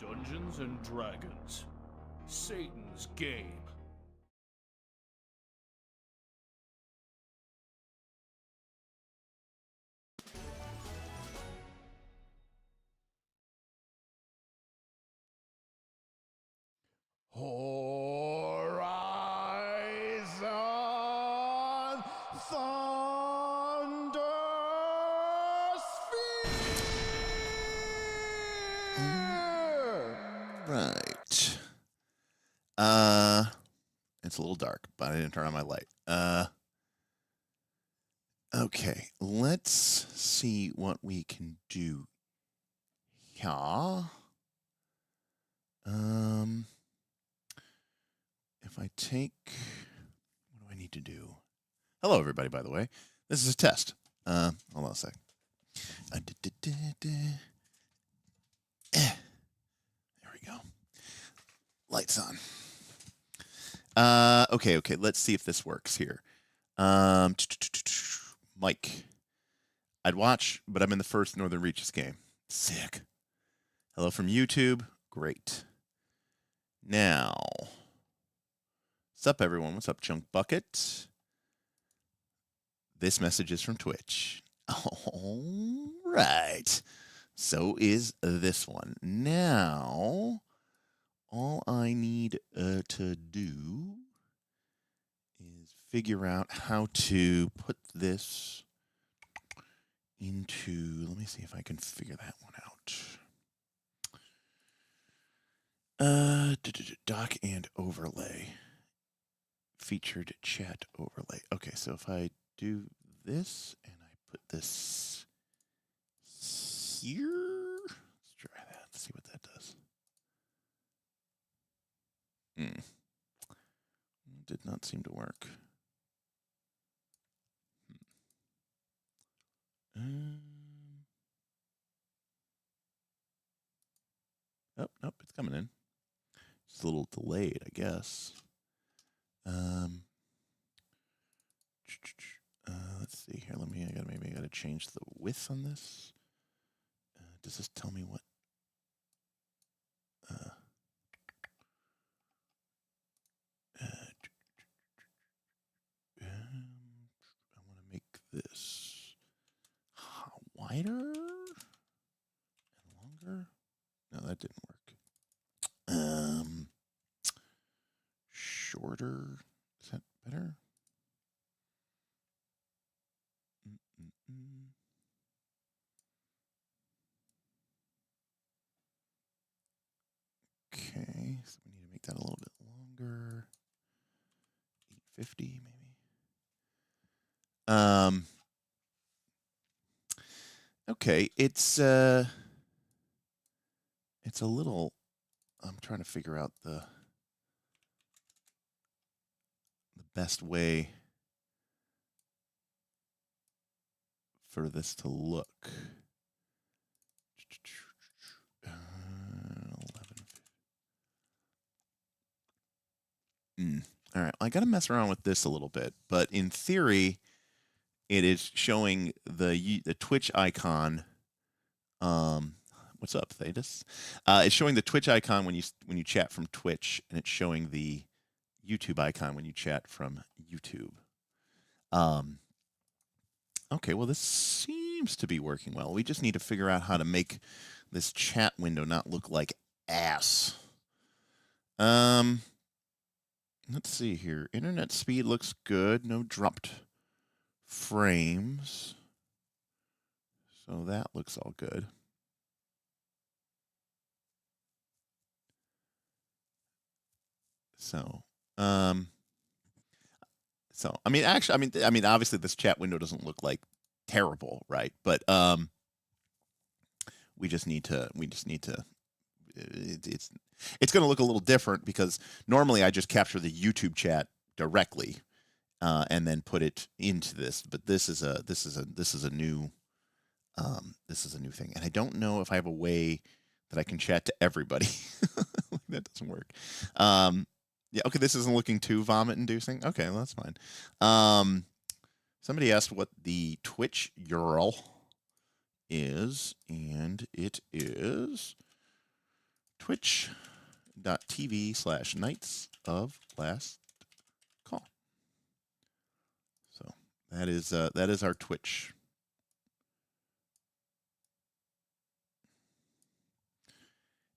Dungeons and Dragons. Satan's Game. Horizon Thunder Sphere! Right. It's a little dark, but I didn't turn on my light. Okay, let's see what we can do here. If I take, what do I need to do? Hello, everybody, by the way. This is a test. Hold on a sec. There we go. Lights on. Okay, let's see if this works here. Mike. I'd watch, but I'm in the first Northern Reaches game. Sick. Hello from YouTube. Great. Now, what's up, everyone? What's up, Chunk Bucket? This message is from Twitch. All right. So is this one. Now, all I need to do is figure out how to put this into, let me see if I can figure that one out. Doc and overlay. Featured chat overlay. Okay, so if I do this and I put this here, let's try that. Let's see what that does. Did not seem to work. Oh, nope, it's coming in. It's a little delayed, I guess. Let's see here. Maybe I gotta change the width on this. Does this tell me what? I want to make this wider and longer. No, that didn't work. Shorter. Is that better? Okay, so we need to make that a little bit longer. 850 maybe. Okay, it's a little, I'm trying to figure out the best way for this to look. 11. All right, I got to mess around with this a little bit, but in theory, it is showing the Twitch icon. What's up, Thetis? It's showing the Twitch icon when you chat from Twitch, and it's showing the YouTube icon when you chat from YouTube. Okay, well, this seems to be working well. We just need to figure out how to make this chat window not look like ass. Let's see here. Internet speed looks good. No dropped frames. So that looks all good. So, I mean, actually, I mean, obviously, this chat window doesn't look like terrible, right? But we just need to. It's going to look a little different because normally I just capture the YouTube chat directly, and then put it into this. But this is a new thing, and I don't know if I have a way that I can chat to everybody. That doesn't work. Yeah, okay, this isn't looking too vomit-inducing. Okay, well, that's fine. Somebody asked what the Twitch URL is, and it is twitch.tv/Knights of Last Call. So that is our Twitch.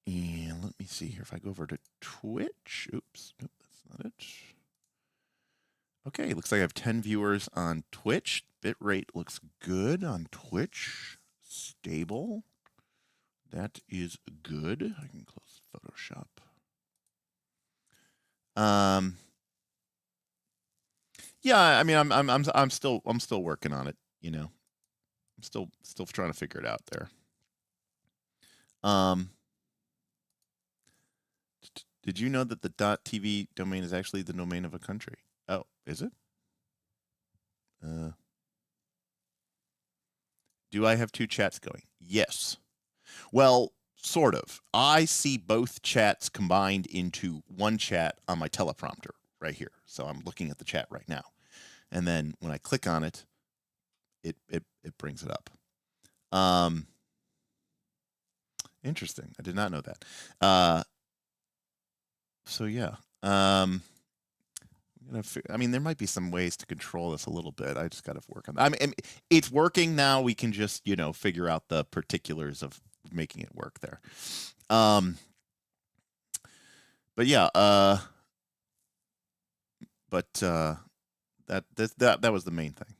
And let me see here. If I go over to Twitch, oops, nope, that's not it. Okay, looks like I have 10 viewers on Twitch. Bitrate looks good on Twitch. Stable. That is good. I can close Photoshop. Yeah, I mean, I'm still working on it. You know, I'm still trying to figure it out there. Did you know that the .tv domain is actually the domain of a country? Oh, is it? Do I have two chats going? Yes. Well, sort of. I see both chats combined into one chat on my teleprompter right here. So I'm looking at the chat right now. And then when I click on it, it brings it up. Interesting. I did not know that. So yeah. I mean, there might be some ways to control this a little bit. I just got to work on that. I mean, it's working now. We can just, figure out the particulars of making it work there. But yeah, that was the main thing.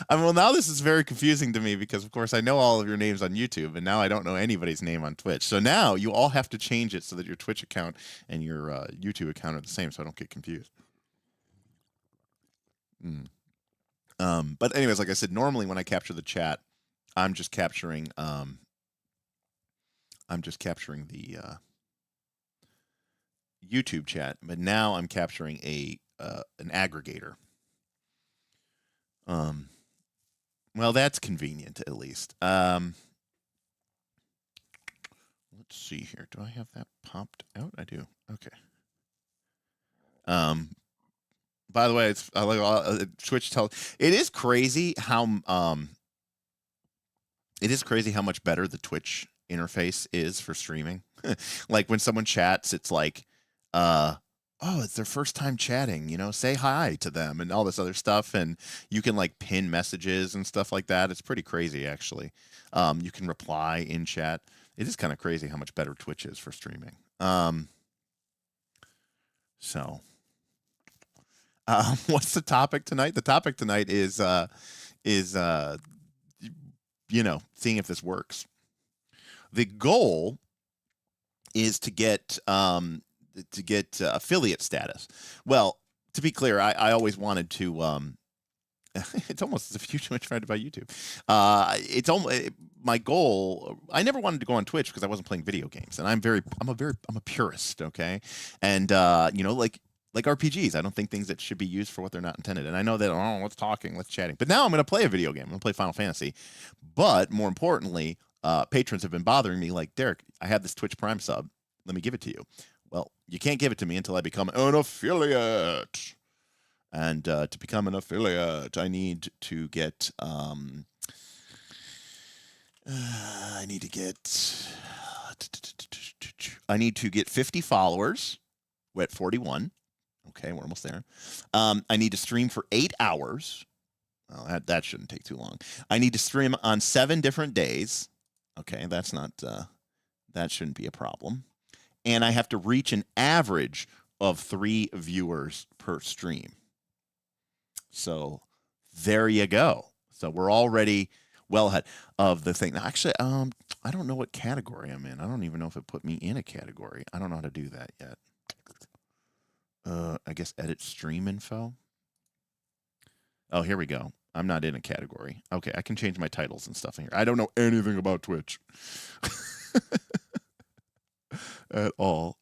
I mean, well, now this is very confusing to me because, of course, I know all of your names on YouTube, and now I don't know anybody's name on Twitch. So now you all have to change it so that your Twitch account and your YouTube account are the same, so I don't get confused. But anyways, like I said, normally when I capture the chat, I'm just capturing the YouTube chat, but now I'm capturing an aggregator. Well, that's convenient, at least. Let's see here. Do I have that popped out? I do. Okay. By the way, it's Twitch tells. It is crazy how much better the Twitch interface is for streaming. Like when someone chats, it's like, oh, it's their first time chatting, say hi to them and all this other stuff. And you can like pin messages and stuff like that. It's pretty crazy, actually. You can reply in chat. It is kind of crazy how much better Twitch is for streaming. What's the topic tonight? The topic tonight is seeing if this works. The goal is to get affiliate status. Well, to be clear, I always wanted to. It's almost as if you're trying to buy YouTube. It's almost my goal. I never wanted to go on Twitch because I wasn't playing video games, and I'm a purist. Okay, and like RPGs, I don't think things that should be used for what they're not intended. And I know that let's talking, let's chatting. But now I'm going to play a video game. I'm going to play Final Fantasy. But more importantly, patrons have been bothering me. Like, Derek, I have this Twitch Prime sub. Let me give it to you. Well, you can't give it to me until I become an affiliate. And to become an affiliate, I need to get I need to get 50 followers. We're at 41. Okay, we're almost there. I need to stream for 8 hours. Well, that shouldn't take too long. I need to stream on 7 different days. Okay, that's not that shouldn't be a problem. And I have to reach an average of 3 viewers per stream. So there you go. So we're already well ahead of the thing. Now, actually, I don't know what category I'm in. I don't even know if it put me in a category. I don't know how to do that yet. I guess edit stream info. Oh, here we go. I'm not in a category. Okay, I can change my titles and stuff in here. I don't know anything about Twitch at all.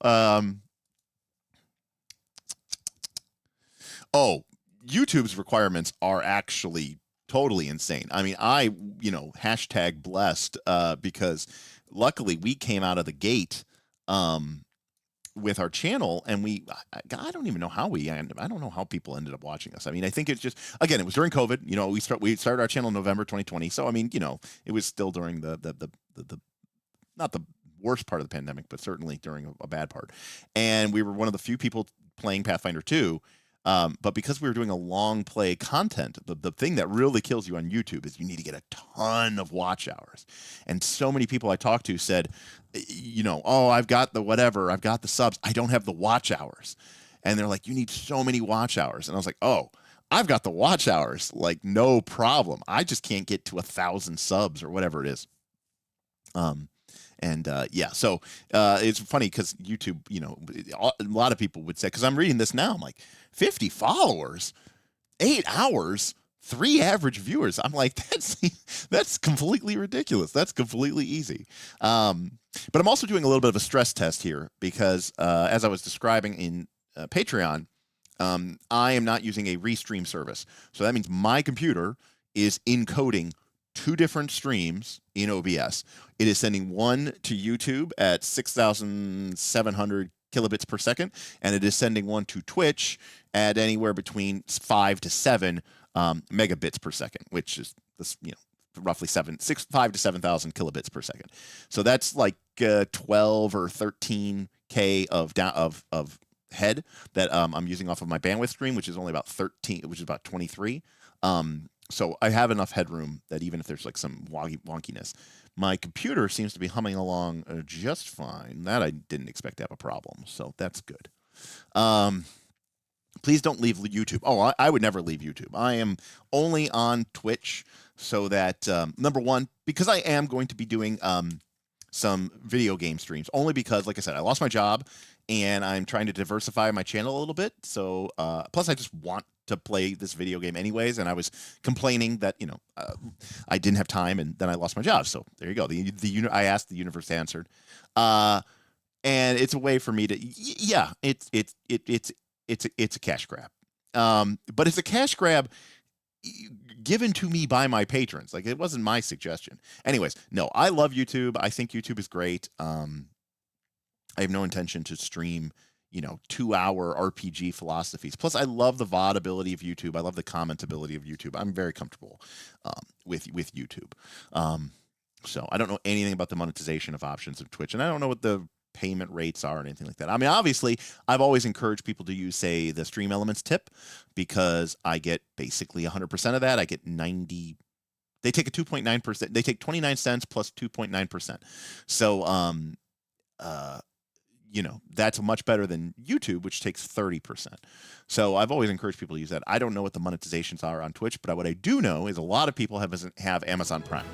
Oh, YouTube's requirements are actually totally insane. I mean, hashtag blessed because luckily we came out of the gate with our channel, and I don't even know how I don't know how people ended up watching us. I mean, I think it's just, again, it was during COVID. We started our channel in November 2020. So I mean, it was still during the not the worst part of the pandemic, but certainly during a bad part. And we were one of the few people playing Pathfinder 2. But because we were doing a long play content, the thing that really kills you on YouTube is you need to get a ton of watch hours. And so many people I talked to said, oh, I've got the whatever, I've got the subs, I don't have the watch hours. And they're like, you need so many watch hours. And I was like, oh, I've got the watch hours, like no problem. I just can't get to 1,000 subs or whatever it is. So it's funny because YouTube, a lot of people would say, because I'm reading this now, I'm like, 50 followers, 8 hours, 3 average viewers. I'm like, that's completely ridiculous. That's completely easy. But I'm also doing a little bit of a stress test here because as I was describing in Patreon, I am not using a restream service. So that means my computer is encoding 2 different streams in OBS. It is sending one to YouTube at 6,700 kilobits per second, and it is sending one to Twitch at anywhere between 5 to 7 megabits per second, which is this, roughly 5 to 7,000 kilobits per second. So that's like 12 or 13K of head that I'm using off of my bandwidth stream, which is only about 13, which is about 23. So I have enough headroom that even if there's like some wonkiness, my computer seems to be humming along just fine. That I didn't expect to have a problem, so that's good. Please don't leave YouTube. Oh, I would never leave YouTube. I am only on Twitch so that, number one, because I am going to be doing some video game streams, only because, like I said, I lost my job and I'm trying to diversify my channel a little bit. So, plus I just want to play this video game anyways, and I was complaining that I didn't have time, and then I lost my job. So there you go. I asked, the universe answered, and it's a way for me to it's a cash grab, but it's a cash grab given to me by my patrons. Like, it wasn't my suggestion. Anyways, no, I love YouTube. I think YouTube is great. I have no intention to stream 2-hour RPG philosophies. Plus, I love the VOD ability of YouTube. I love the comment ability of YouTube. I'm very comfortable with YouTube. So I don't know anything about the monetization of options of Twitch, and I don't know what the payment rates are or anything like that. I mean, obviously, I've always encouraged people to use, say, the Stream Elements tip, because I get basically 100% of that. I get 90. They take a 2.9%. They take 29 cents plus 2.9%. So, that's much better than YouTube, which takes 30%. So I've always encouraged people to use that. I don't know what the monetizations are on Twitch, but what I do know is a lot of people have Amazon Prime.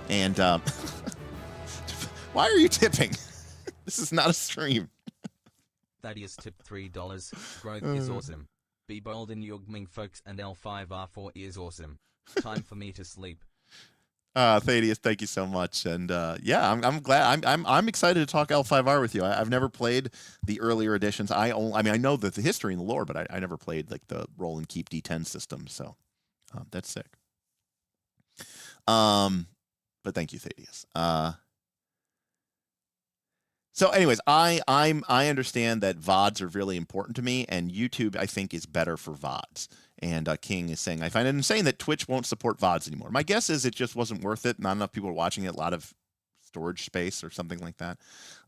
And why are you tipping? This is not a stream. Thaddeus tipped $3. Growth is awesome. Be bold in your gming, folks, and L5R4 is awesome. Time for me to sleep. Thaddeus, thank you so much, and I'm glad. I'm excited to talk L5R with you. I've never played the earlier editions. I know the history and the lore, but I never played like the roll and keep D10 system. So that's sick. But thank you, Thaddeus. So, anyways, I understand that VODs are really important to me, and YouTube, I think, is better for VODs. And King is saying, I find it insane that Twitch won't support VODs anymore. My guess is it just wasn't worth it. Not enough people are watching it. A lot of storage space or something like that.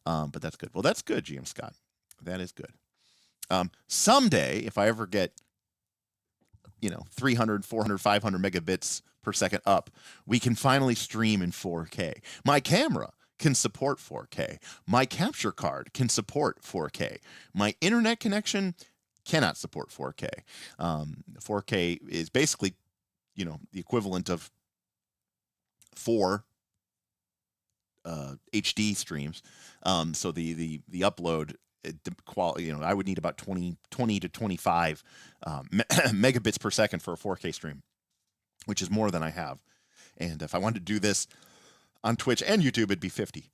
But that's good. Well, that's good, GM Scott. That is good. Someday, if I ever get, 300, 400, 500 megabits per second up, we can finally stream in 4K. My camera can support 4K. My capture card can support 4K. My internet connection cannot support 4K. 4K is basically, the equivalent of 4 HD streams. So the upload quality, I would need about 20 to 25 megabits per second for a 4K stream, which is more than I have. And if I wanted to do this on Twitch and YouTube, it'd be 50.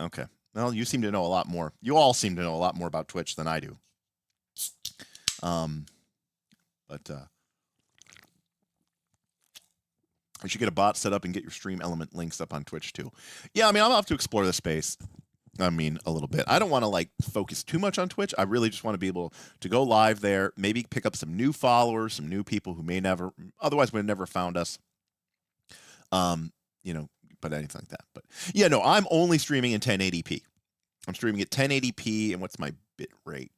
Okay. Well, you seem to know a lot more. You all seem to know a lot more about Twitch than I do. But I should get a bot set up and get your stream element links up on Twitch too. Yeah, I'll have to explore the space. A little bit. I don't want to focus too much on Twitch. I really just want to be able to go live there, maybe pick up some new followers, some new people who may never, otherwise would have never found us. You know, but anything like that. But yeah, no, I'm only streaming in 1080p. I'm streaming at 1080p, and what's my bit rate?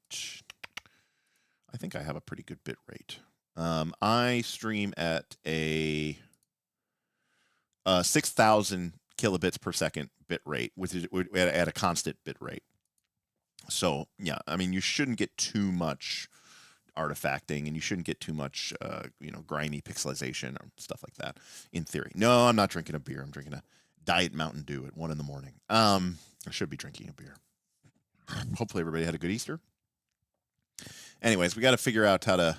I think I have a pretty good bit rate. I stream at a 6,000 kilobits per second bit rate, which is at a constant bit rate. So yeah, I mean, you shouldn't get too much artifacting, and you shouldn't get too much, grimy pixelization or stuff like that. In theory, no, I'm not drinking a beer. I'm drinking a Diet Mountain Dew at 1 a.m. I should be drinking a beer. Hopefully, everybody had a good Easter. Anyways, we got to figure out how to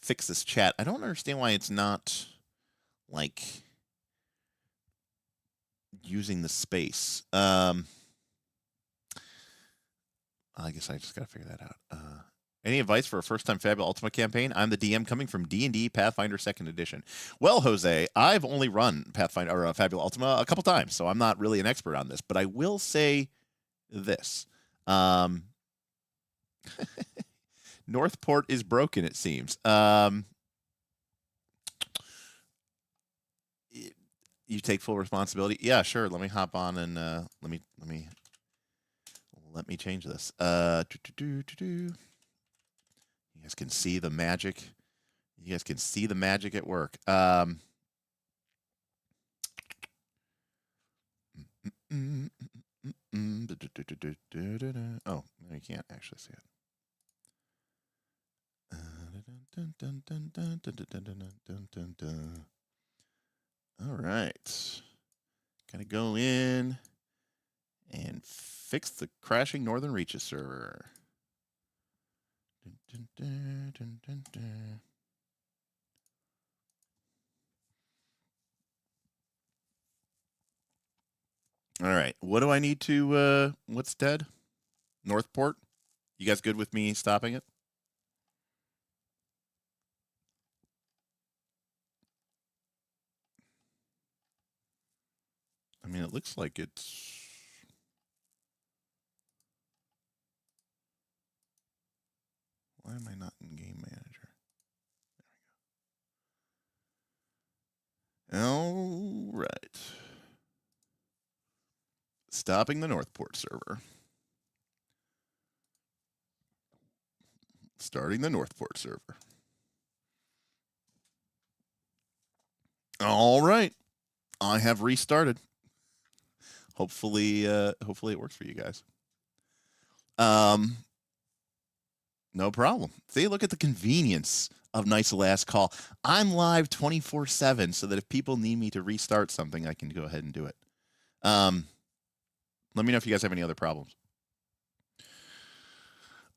fix this chat. I don't understand why it's not like using the space. I guess I just got to figure that out. Any advice for a first-time Fabula Ultima campaign? I'm the DM coming from D&D Pathfinder 2nd Edition. Well, Jose, I've only run Pathfinder or Fabula Ultima a couple times, so I'm not really an expert on this. But I will say this: Northport is broken, it seems. You take full responsibility. Yeah, sure. Let me hop on and let me change this. You guys can see the magic. You guys can see the magic at work. Oh, no, you can't actually see it. All right. Gotta go in and fix the crashing Northern Reaches server. All right. What do I need to, what's dead? Northport? You guys good with me stopping it? I mean, it looks like it's... Why am I not in Game Manager? There we go. All right. Stopping the Northport server. Starting the Northport server. All right. I have restarted. Hopefully it works for you guys. No problem. See, look at the convenience of Nice Last Call. I'm live 24/7, so that if people need me to restart something, I can go ahead and do it. Let me know if you guys have any other problems.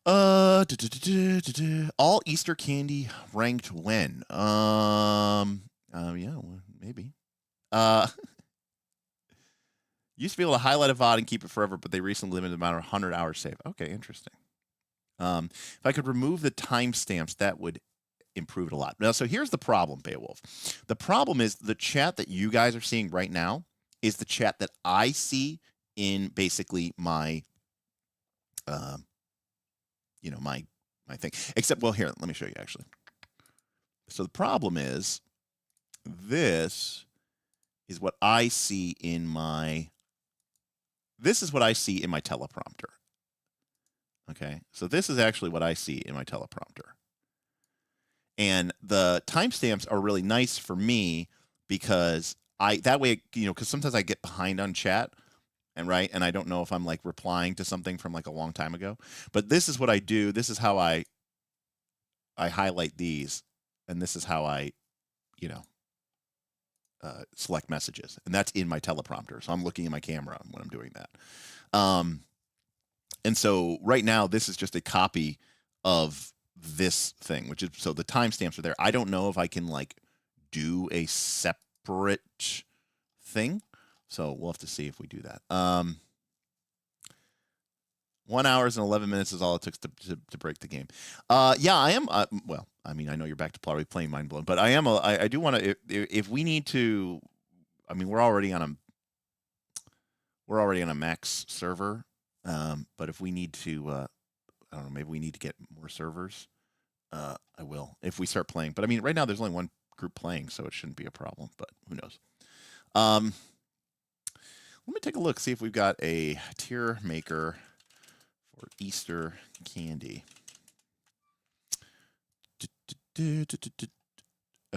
All Easter candy ranked when? Yeah, well, maybe. Used to be able to highlight a VOD and keep it forever, but they recently limited the amount of 100 hours saved. Okay, interesting. If I could remove the timestamps, that would improve it a lot. Now, so here's the problem, Beowulf. The problem is the chat that you guys are seeing right now is the chat that I see in basically my, my thing. Except, well, here, let me show you actually. So the problem is, this is what I see in my. This is what I see in my teleprompter. Okay, so this is actually what I see in my teleprompter. And the timestamps are really nice for me because that way, because sometimes I get behind on chat and I don't know if I'm like replying to something from like a long time ago. But this is what I do. This is how I highlight these, and this is how I, select messages, and that's in my teleprompter. So I'm looking at my camera when I'm doing that. And so right now, this is just a copy of this thing, which is, so the timestamps are there. I don't know if I can like do a separate thing. So we'll have to see if we do that. 1 hour and 11 minutes is all it took to break the game. Yeah, I am. Well, I mean, I know you're back to probably playing Mind Blown, but I do want to. If we need to, I mean, we're already on a max server. But if we need to, I don't know, maybe we need to get more servers. I will if we start playing. But I mean, right now there's only one group playing, so it shouldn't be a problem. But who knows? Let me take a look, see if we've got a tier maker for Easter candy.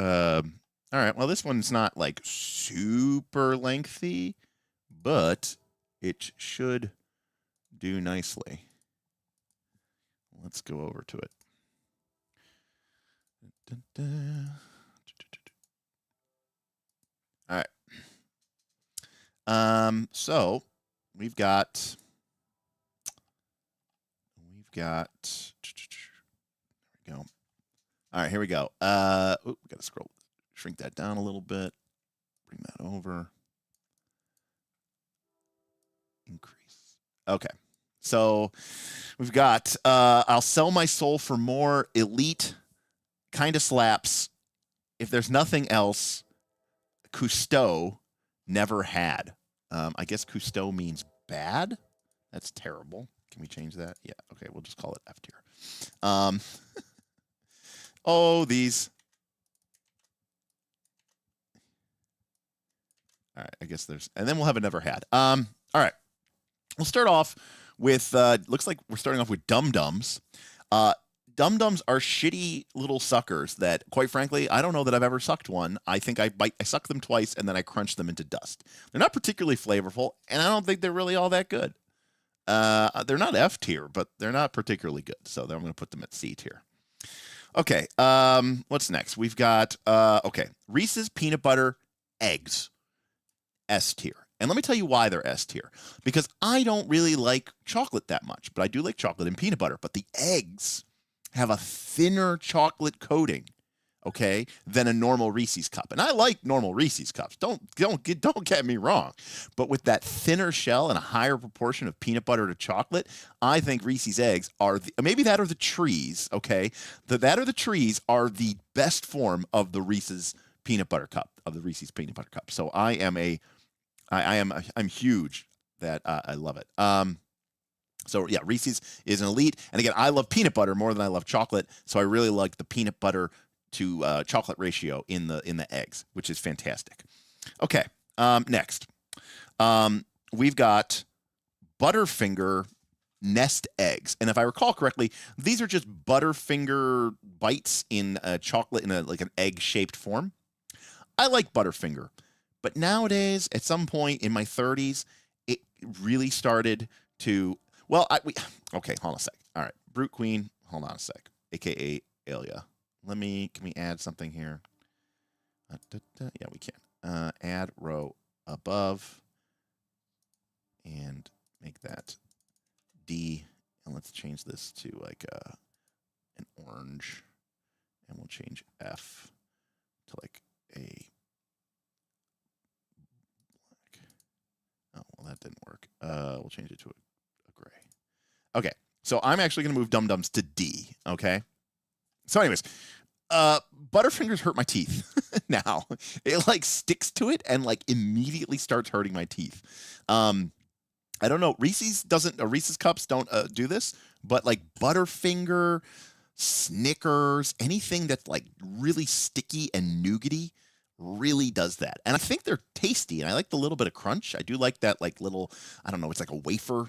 All right, well, this one's not like super lengthy, but it should do nicely. Let's go over to it. All right. So we've got there we go. All right, here we go. We got to shrink that down a little bit. Bring that over. Increase. Okay. So we've got I'll sell my soul for more. Elite kind of slaps. If there's nothing else, Cousteau never had. I guess Cousteau means bad. That's terrible. Can we change that? Yeah. Okay. We'll just call it F tier. Oh, these. All right. I guess there's, and then we'll have a never had. All right. We'll start off with, looks like we're starting off with dum-dums. Dum-dums are shitty little suckers that, quite frankly, I don't know that I've ever sucked one. I think I suck them twice and then I crunch them into dust. They're not particularly flavorful, and I don't think they're really all that good. They're not F tier, but they're not particularly good. So then I'm going to put them at C tier. Okay. What's next? We've got, okay, Reese's Peanut Butter Eggs, S tier. And let me tell you why they're S tier. Because I don't really like chocolate that much, but I do like chocolate and peanut butter. But the eggs have a thinner chocolate coating, okay, than a normal Reese's cup. And I like normal Reese's cups. Don't get me wrong. But with that thinner shell and a higher proportion of peanut butter to chocolate, I think Reese's eggs are maybe that or the trees, okay? That or the trees are the best form of the Reese's peanut butter cup, of the Reese's peanut butter cup. So I'm huge that I love it. So yeah, Reese's is an elite, and again, I love peanut butter more than I love chocolate, so I really like the peanut butter to chocolate ratio in the eggs, which is fantastic. Okay, next, we've got Butterfinger Nest eggs, and if I recall correctly, these are just Butterfinger bites in chocolate in like an egg-shaped form. I like Butterfinger. But nowadays, at some point in my 30s, it really started to, well, okay, hold on a sec. All right, Brute Queen, hold on a sec, a.k.a. Alia. Can we add something here? Yeah, we can. Add row above and make that D. And let's change this to like an orange. And we'll change F to like a, oh, well, that didn't work. We'll change it to a gray. Okay, so I'm actually going to move Dum-Dums to D, okay? So anyways, Butterfingers hurt my teeth now. It, like, sticks to it and, like, immediately starts hurting my teeth. I don't know. Reese's Cups don't do this, but, like, Butterfinger, Snickers, anything that's, like, really sticky and nougaty really does that. And I think they're tasty, and I like the little bit of crunch. I do like that, like, little, I don't know, it's like a wafer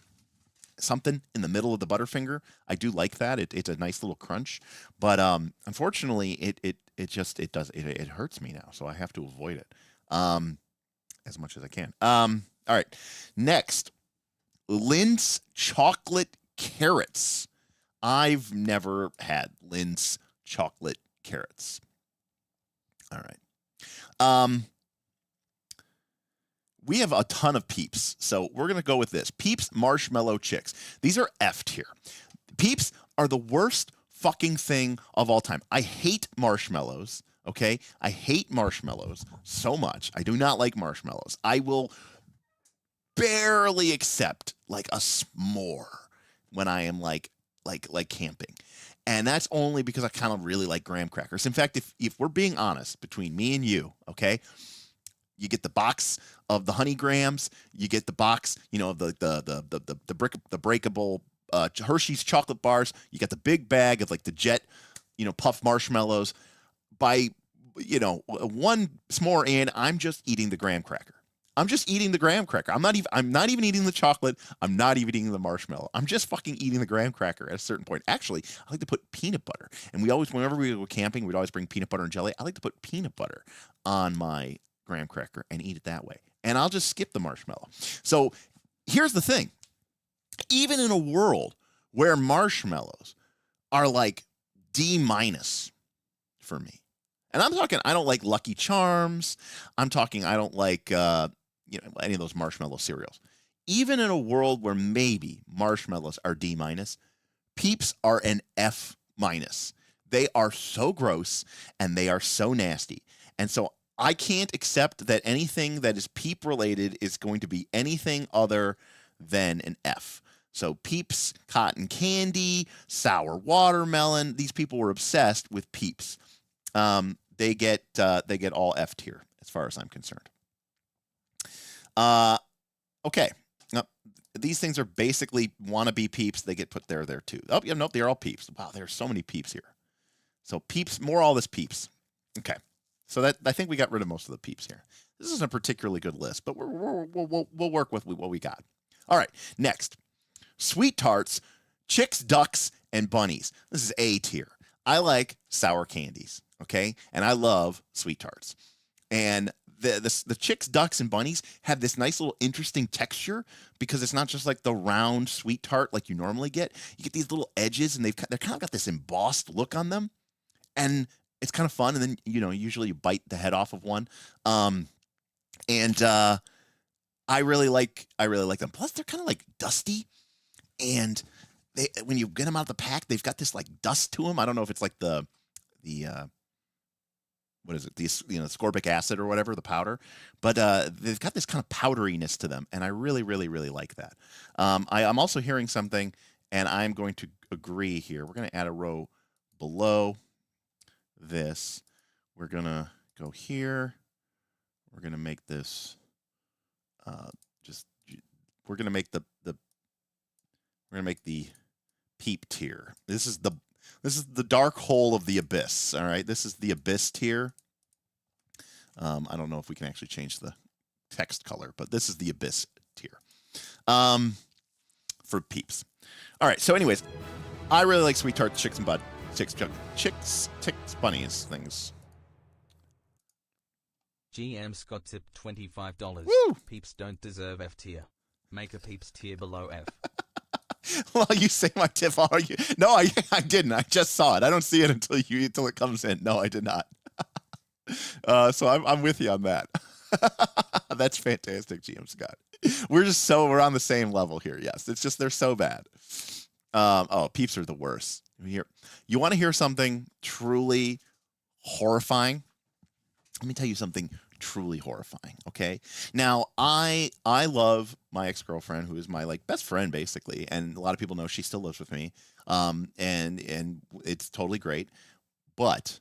something in the middle of the Butterfinger. I do like that. It's a nice little crunch, but unfortunately it hurts me now, so I have to avoid it as much as I can. All right, next, Lindt chocolate carrots. I've never had Lindt chocolate carrots. All right. We have a ton of Peeps, so we're going to go with this. Peeps Marshmallow Chicks. These are F tier. Peeps are the worst fucking thing of all time. I hate marshmallows, okay? I hate marshmallows so much. I do not like marshmallows. I will barely accept, like, a s'more when I am, like camping. And that's only because I kind of really like graham crackers. In fact, if we're being honest between me and you, okay, you get the box of the honey grahams, you get the box, you know, of the breakable Hershey's chocolate bars, you got the big bag of like the Jet, you know, puff marshmallows. By, you know, one s'more in, I'm just eating the graham cracker. I'm just eating the graham cracker. I'm not even eating the chocolate. I'm not even eating the marshmallow. I'm just fucking eating the graham cracker at a certain point. Actually, I like to put peanut butter. And whenever we go camping, we'd always bring peanut butter and jelly. I like to put peanut butter on my graham cracker and eat it that way. And I'll just skip the marshmallow. So here's the thing. Even in a world where marshmallows are like D- for me. And I'm talking, I don't like Lucky Charms. I'm talking, I don't like any of those marshmallow cereals. Even in a world where maybe marshmallows are D-, Peeps are an F-. They are so gross and they are so nasty. And so I can't accept that anything that is Peep related is going to be anything other than an F. So Peeps, cotton candy, sour watermelon. These people were obsessed with Peeps. They get all F tier as far as I'm concerned. Okay. Now, these things are basically wannabe Peeps. They get put there too. Oh, yeah, nope, they're all Peeps. Wow, there's so many Peeps here. So Peeps, more all this Peeps. Okay. So that I think we got rid of most of the Peeps here. This isn't a particularly good list, but we'll work with what we got. All right, next. Sweet tarts, chicks, ducks, and bunnies. This is A tier. I like sour candies, okay? And I love sweet tarts. And the chicks, ducks, and bunnies have this nice little interesting texture because it's not just like the round sweet tart like you normally get. You get these little edges, and they're kind of got this embossed look on them. And it's kind of fun. And then, usually you bite the head off of one. I really like them. Plus, they're kind of like dusty. And when you get them out of the pack, they've got this like dust to them. I don't know if it's like the what is it? The ascorbic acid or whatever, the powder. But they've got this kind of powderiness to them, and I really, really, really like that. I'm also hearing something, and I'm going to agree here. We're going to add a row below this. We're going to go here. We're going to make this we're going to make the Peep tier. This is the dark hole of the abyss. All right, this is the abyss tier. I don't know if we can actually change the text color, but this is the abyss tier for Peeps. All right. So, anyways, I really like sweet tarts, chicks, bunnies, things. GM Scott tipped $25. Woo! Peeps don't deserve F tier. Make a Peeps tier below F. Well, you say my tip, are you? No, I didn't. I just saw it. I don't see it until it comes in. No, I did not. So I'm with you on that. That's fantastic, GM Scott. We're on the same level here. Yes, it's just they're so bad. Peeps are the worst. You want to hear something truly horrifying? Let me tell you something truly horrifying. Okay. Now, I love my ex-girlfriend, who is my best friend basically, and a lot of people know she still lives with me. And it's totally great. But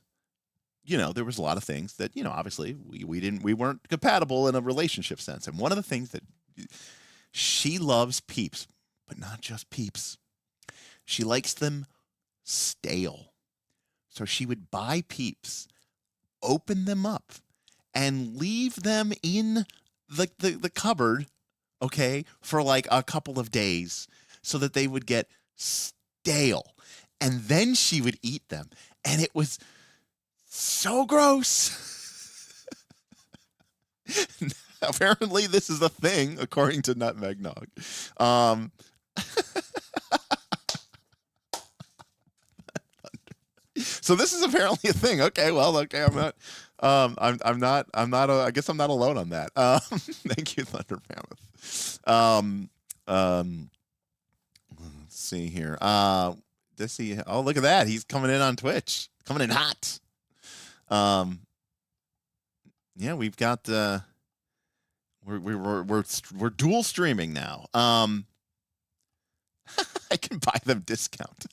there was a lot of things that obviously we weren't compatible in a relationship sense. And one of the things that she loves Peeps, but not just Peeps. She likes them stale. So she would buy Peeps, open them up, and leave them in the cupboard, okay, for like a couple of days so that they would get stale. And then she would eat them. And it was so gross. Apparently this is a thing, according to Nutmeg Nog. So this is apparently a thing. Okay, well, okay, I'm not. I guess I'm not alone on that. Thank you, Thunder Mammoth. Let's see here. Let's see. Oh, look at that. He's coming in on Twitch. Coming in hot. Yeah, we've got we're dual streaming now. I can buy them discount.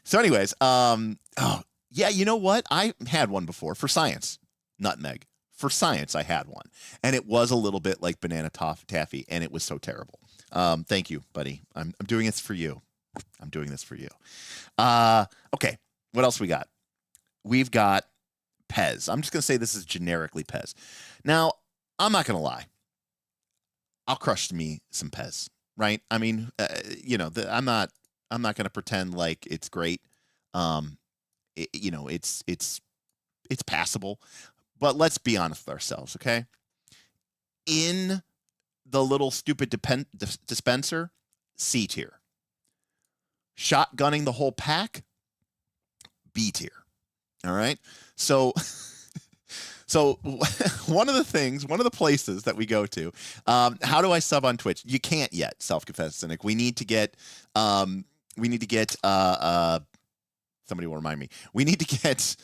So anyways, yeah, you know what? I had one before for science. Nutmeg. For science, I had one. And it was a little bit like banana taffy, and it was so terrible. Thank you, buddy. I'm doing this for you. I'm doing this for you. Okay, what else we got? We've got Pez. I'm just going to say this is generically Pez. Now, I'm not going to lie. I'll crush me some Pez, right? I mean, I'm not going to pretend like it's great. It's passable, but let's be honest with ourselves, okay? In the little stupid dispenser, C tier. Shotgunning the whole pack, B tier. All right. So one of the places that we go to, how do I sub on Twitch? You can't yet, self-confessed cynic. We need to get somebody will remind me. We need to get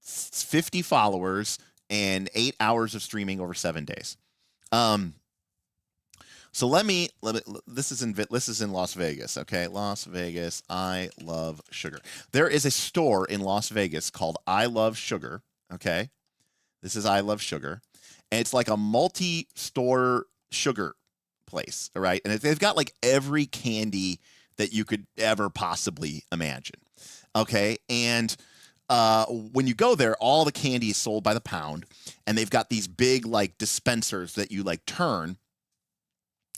50 followers and 8 hours of streaming over 7 days. So let me this is in Las Vegas, okay? Las Vegas, I love sugar. There is a store in Las Vegas called I Love Sugar, okay? This is I Love Sugar. And it's like a multi-store sugar place, all right? And they've got like every candy that you could ever possibly imagine. Okay? And when you go there, all the candy is sold by the pound, and they've got these big like dispensers that you like turn,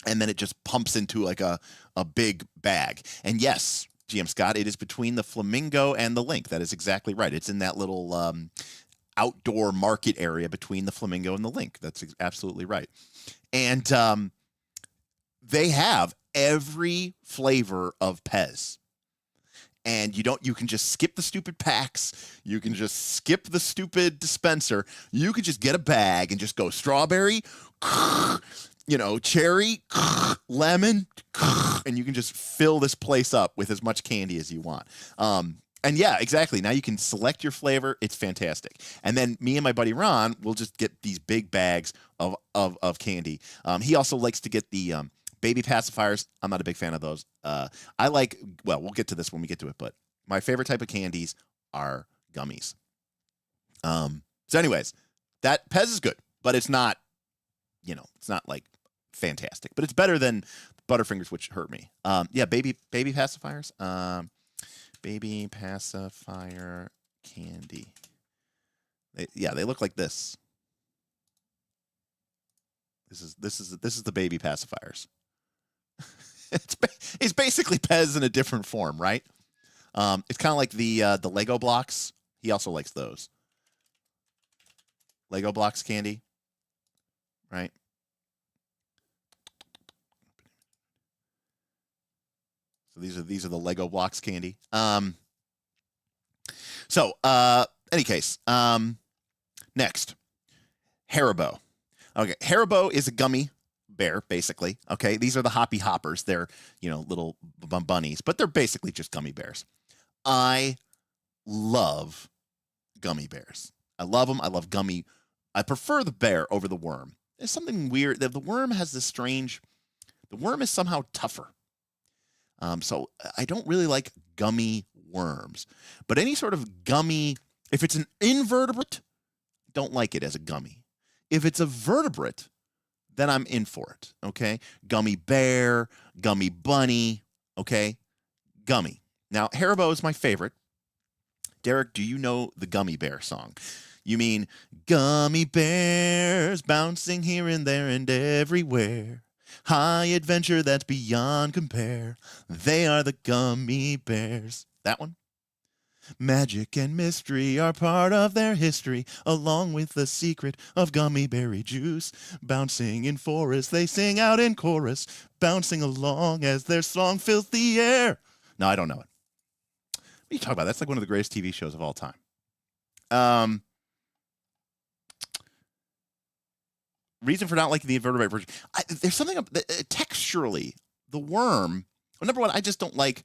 and then it just pumps into like a big bag. And yes, GM Scott, it is between the Flamingo and the Link. That is exactly right. It's in that little outdoor market area between the Flamingo and the Link. That's absolutely right. And they have every flavor of Pez. And you can just skip the stupid packs. You can just skip the stupid dispenser. You could just get a bag and just go strawberry, cherry, lemon, and you can just fill this place up with as much candy as you want. And yeah, exactly. Now you can select your flavor. It's fantastic. And then me and my buddy Ron will just get these big bags of candy. He also likes to get the baby pacifiers. I'm not a big fan of those. We'll get to this when we get to it, but my favorite type of candies are gummies. So anyways, that Pez is good, but it's not, it's not like fantastic, but it's better than Butterfingers, which hurt me. Baby pacifiers. Baby pacifier candy. They look like this. This is the baby pacifiers. It's basically Pez in a different form, right? It's kind of like the Lego blocks. He also likes those. Lego blocks candy, right? So these are the Lego blocks candy. Any case, next, Haribo. Okay, Haribo is a gummy bear, basically. Okay, these are the Hoppy Hoppers. They're, little bunnies, but they're basically just gummy bears. I love gummy bears. I love them. I love gummy. I prefer the bear over the worm. There's something weird. The worm has this strange... The worm is somehow tougher. So I don't really like gummy worms. But any sort of gummy... If it's an invertebrate, don't like it as a gummy. If it's a vertebrate, then I'm in for it, okay? Gummy bear, gummy bunny, okay? Gummy. Now, Haribo is my favorite. Derek, do you know the Gummy Bear song? You mean, gummy bears bouncing here and there and everywhere. High adventure that's beyond compare. They are the gummy bears. That one? Magic and mystery are part of their history, along with the secret of gummy berry juice. Bouncing in forests, they sing out in chorus, bouncing along as their song fills the air. No, I don't know it. What are you talking about? That's like one of the greatest TV shows of all time. Reason for not liking the invertebrate version. There's something texturally, the worm. Well, number one, I just don't like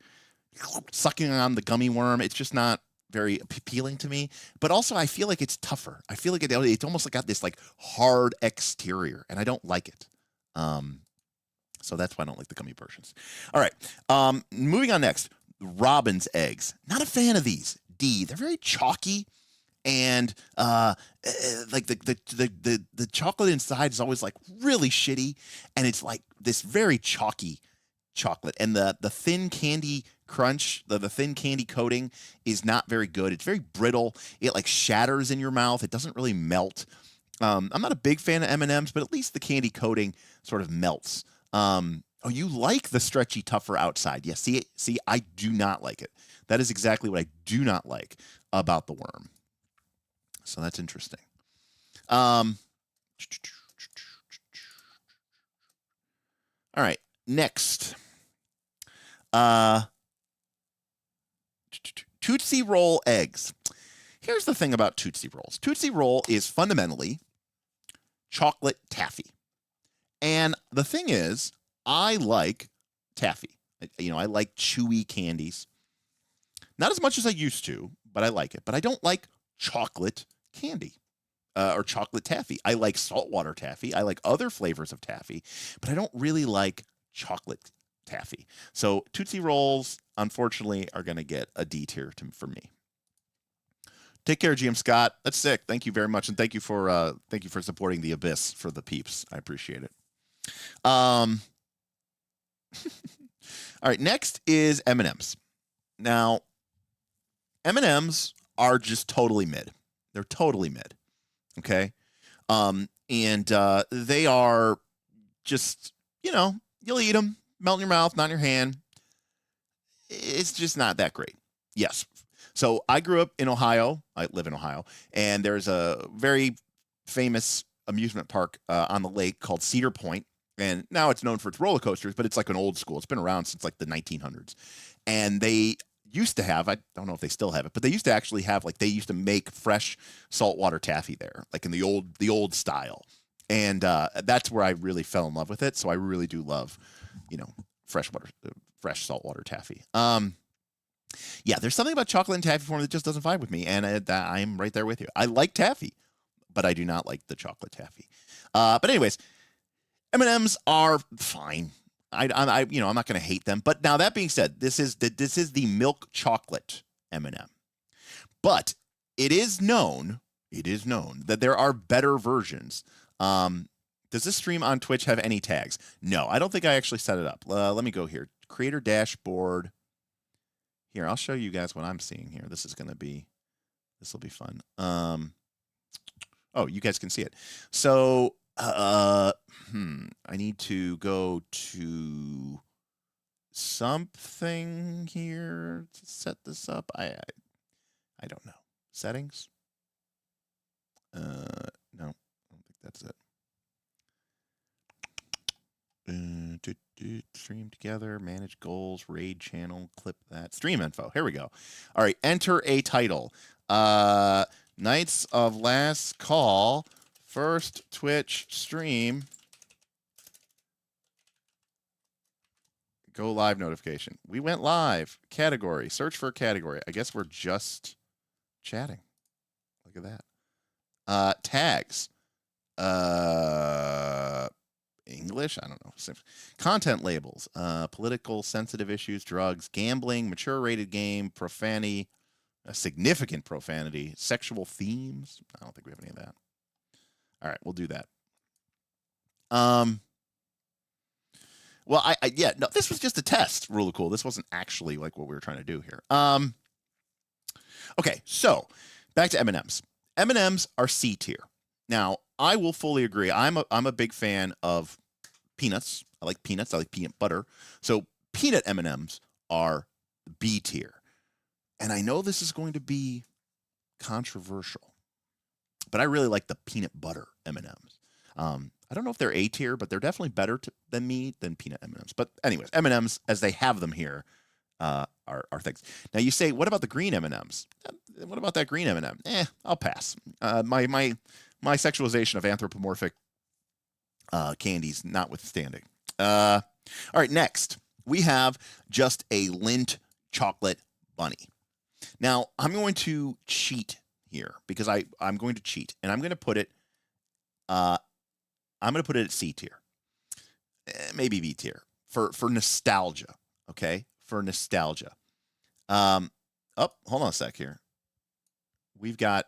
sucking on the gummy worm. It's just not very appealing to me. But also, I feel like it's tougher. I feel like it's almost like got this like hard exterior, and I don't like it. So that's why I don't like the gummy versions. All right, moving on next. Robin's eggs. Not a fan of these. D. They're very chalky, and like the chocolate inside is always like really shitty, and it's like this very chalky chocolate, and the thin candy crunch, the thin candy coating is not very good. It's very brittle. It like shatters in your mouth. It doesn't really melt. I'm not a big fan of M&Ms, but at least the candy coating sort of melts. Oh, you like the stretchy, tougher outside. Yeah, see, I do not like it. That is exactly what I do not like about the worm. So that's interesting. All right, next. Tootsie Roll eggs. Here's the thing about Tootsie Rolls. Tootsie Roll is fundamentally chocolate taffy. And the thing is, I like taffy. I like chewy candies. Not as much as I used to, but I like it. But I don't like chocolate candy or chocolate taffy. I like saltwater taffy. I like other flavors of taffy, but I don't really like chocolate taffy. So Tootsie Rolls, unfortunately, are going to get a D tier for me. Take care, GM Scott. That's sick. Thank you very much, and thank you for supporting the Abyss for the peeps. I appreciate it. All right, next is M&Ms. Now, M&Ms are just totally mid. They're totally mid. Okay, and they are just you'll eat them, melt in your mouth, not in your hand. It's just not that great. Yes. So I grew up in Ohio. I live in Ohio, and there's a very famous amusement park on the lake called Cedar Point, and now it's known for its roller coasters, but it's like an old school. It's been around since like the 1900s, and they used to have, I don't know if they still have it, but they used to actually have, like, they used to make fresh saltwater taffy there, like in the old style, and that's where I really fell in love with it. So I really do love, fresh saltwater taffy. Yeah, there's something about chocolate and taffy form that just doesn't vibe with me, and I'm right there with you. I like taffy, but I do not like the chocolate taffy. But anyways, M&Ms are fine. I'm not going to hate them. But now that being said, this is the milk chocolate M&M. But it is known that there are better versions. Does this stream on Twitch have any tags? No, I don't think I actually set it up. Let me go here. Creator dashboard. Here, I'll show you guys what I'm seeing here. This will be fun. Oh, you guys can see it. So, I need to go to something here to set this up. I don't know. Settings? No, I don't think that's it. Stream together, manage goals, raid channel, clip that. Stream info. Here we go. All right, enter a title. Knights of Last Call, first Twitch stream. Go live notification. We went live. Category. Search for a category. I guess we're just chatting. Look at that. Tags. English, I don't know. Content labels, political, sensitive issues, drugs, gambling, mature rated game, profanity, significant profanity, sexual themes. I don't think we have any of that. All right, we'll do that. Well, no, this was just a test, Really Cool. This wasn't actually like what we were trying to do here. Okay, so back to M&Ms. M&Ms are C tier. Now, I will fully agree. I'm a big fan of peanuts. I like peanuts. I like peanut butter. So peanut M&Ms are B tier. And I know this is going to be controversial, but I really like the peanut butter M&Ms. I don't know if they're A tier, but they're definitely better than peanut M&Ms. But anyways, M&Ms, as they have them here, are things. Now you say, what about the green M&Ms? What about that green M&M? I'll pass. My sexualization of anthropomorphic candies notwithstanding. All right, next we have just a Lindt chocolate bunny. Now I'm going to cheat here because I'm going to cheat, and I'm going to put it at C tier, maybe B tier for nostalgia. Okay, for nostalgia. Hold on a sec here. We've got.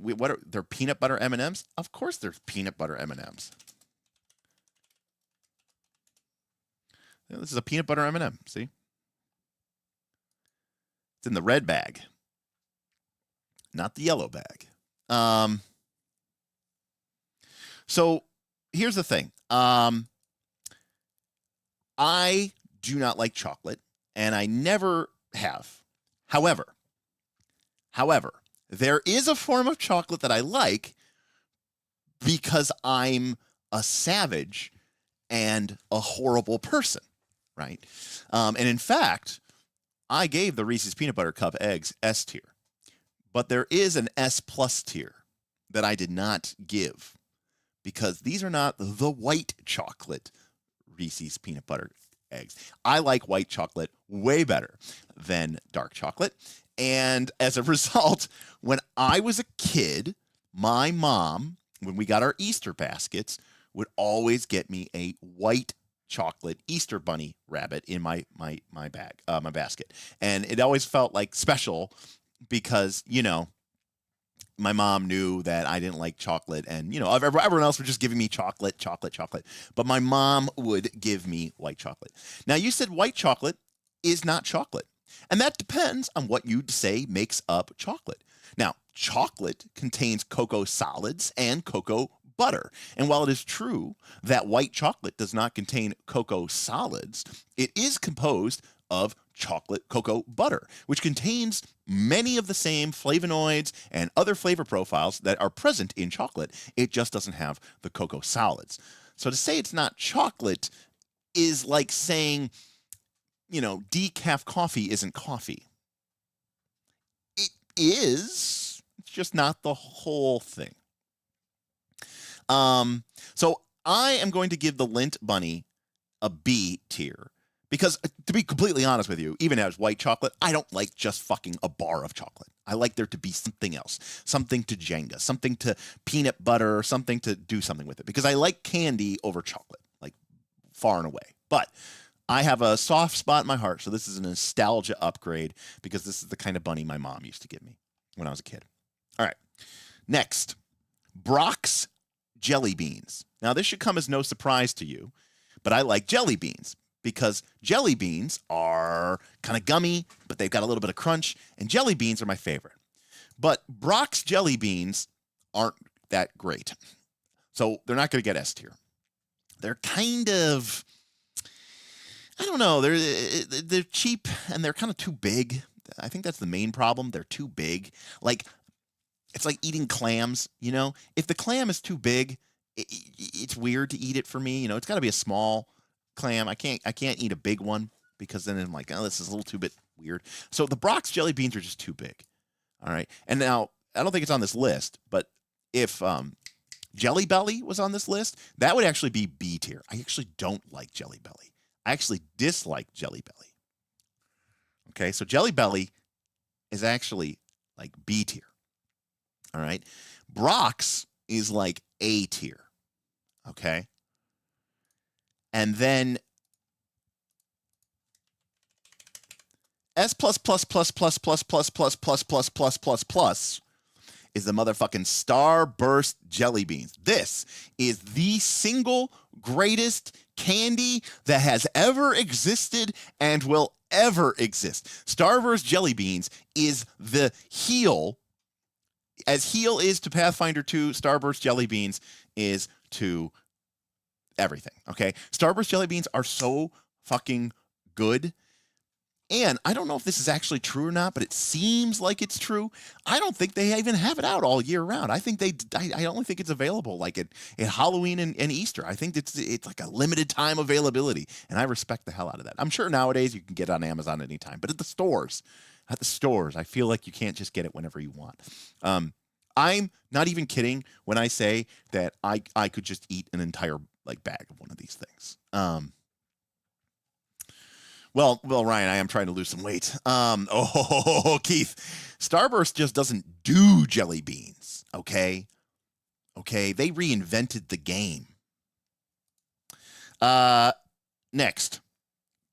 What are there? Peanut butter M&Ms? Of course, there's peanut butter M&Ms. This is a peanut butter M&M. See, it's in the red bag, not the yellow bag. So here's the thing. I do not like chocolate, and I never have. However, there is a form of chocolate that I like because I'm a savage and a horrible person, right? And in fact, I gave the Reese's Peanut Butter Cup eggs S tier, but there is an S plus tier that I did not give because these are not the white chocolate Reese's Peanut Butter eggs. I like white chocolate way better than dark chocolate. And as a result, when I was a kid, my mom, when we got our Easter baskets, would always get me a white chocolate Easter bunny rabbit in my basket. And it always felt like special because, you know, my mom knew that I didn't like chocolate, and you know, everyone else was just giving me chocolate. But my mom would give me white chocolate. Now, you said white chocolate is not chocolate, and that depends on what you'd say makes up chocolate. Now, chocolate contains cocoa solids and cocoa butter, and while it is true that white chocolate does not contain cocoa solids, it is composed of chocolate cocoa butter, which contains many of the same flavonoids and other flavor profiles that are present in chocolate. It just doesn't have the cocoa solids. So to say it's not chocolate is like saying, you know, decaf coffee isn't coffee. It is, it's just not the whole thing. So I am going to give the Lindt Bunny a B tier. Because, to be completely honest with you, even as white chocolate, I don't like just fucking a bar of chocolate. I like there to be something else, something to Jenga, something to peanut butter, something to do something with it. Because I like candy over chocolate, like far and away. But I have a soft spot in my heart, so this is a nostalgia upgrade because this is the kind of bunny my mom used to give me when I was a kid. All right. Next, Brock's jelly beans. Now, this should come as no surprise to you, but I like jelly beans. Because jelly beans are kind of gummy, but they've got a little bit of crunch, and jelly beans are my favorite. But Brock's jelly beans aren't that great. So they're not going to get S tier. They're kind of, I don't know, they're cheap, and they're kind of too big. I think that's the main problem. They're too big. Like, it's like eating clams, you know? If the clam is too big, it's weird to eat it for me. You know, it's got to be a small clam. I can't eat a big one because then I'm like, oh, this is a little too bit weird. So the Brock's jelly beans are just too big. All right. And now I don't think it's on this list, but if Jelly Belly was on this list, that would actually be B tier. I actually don't like Jelly Belly. I actually dislike Jelly Belly. Okay. So Jelly Belly is actually like B tier. All right. Brock's is like A tier. Okay. And then S plus plus plus plus plus plus plus plus plus plus plus plus is the motherfucking Starburst jelly beans. This is the single greatest candy that has ever existed and will ever exist. Starburst jelly beans is the heel. As heel is to Pathfinder 2, Starburst jelly beans is to everything. Okay. Starburst jelly beans are so fucking good. And I don't know if this is actually true or not, but it seems like it's true. I don't think they even have it out all year round. I think I only think it's available like at Halloween and Easter. I think it's like a limited time availability. And I respect the hell out of that. I'm sure nowadays you can get it on Amazon anytime, but at the stores, I feel like you can't just get it whenever you want. I'm not even kidding when I say that I could just eat an entire like bag of one of these things. Well, Ryan, I am trying to lose some weight. Keith, Starburst just doesn't do jelly beans. Okay, they reinvented the game. Next.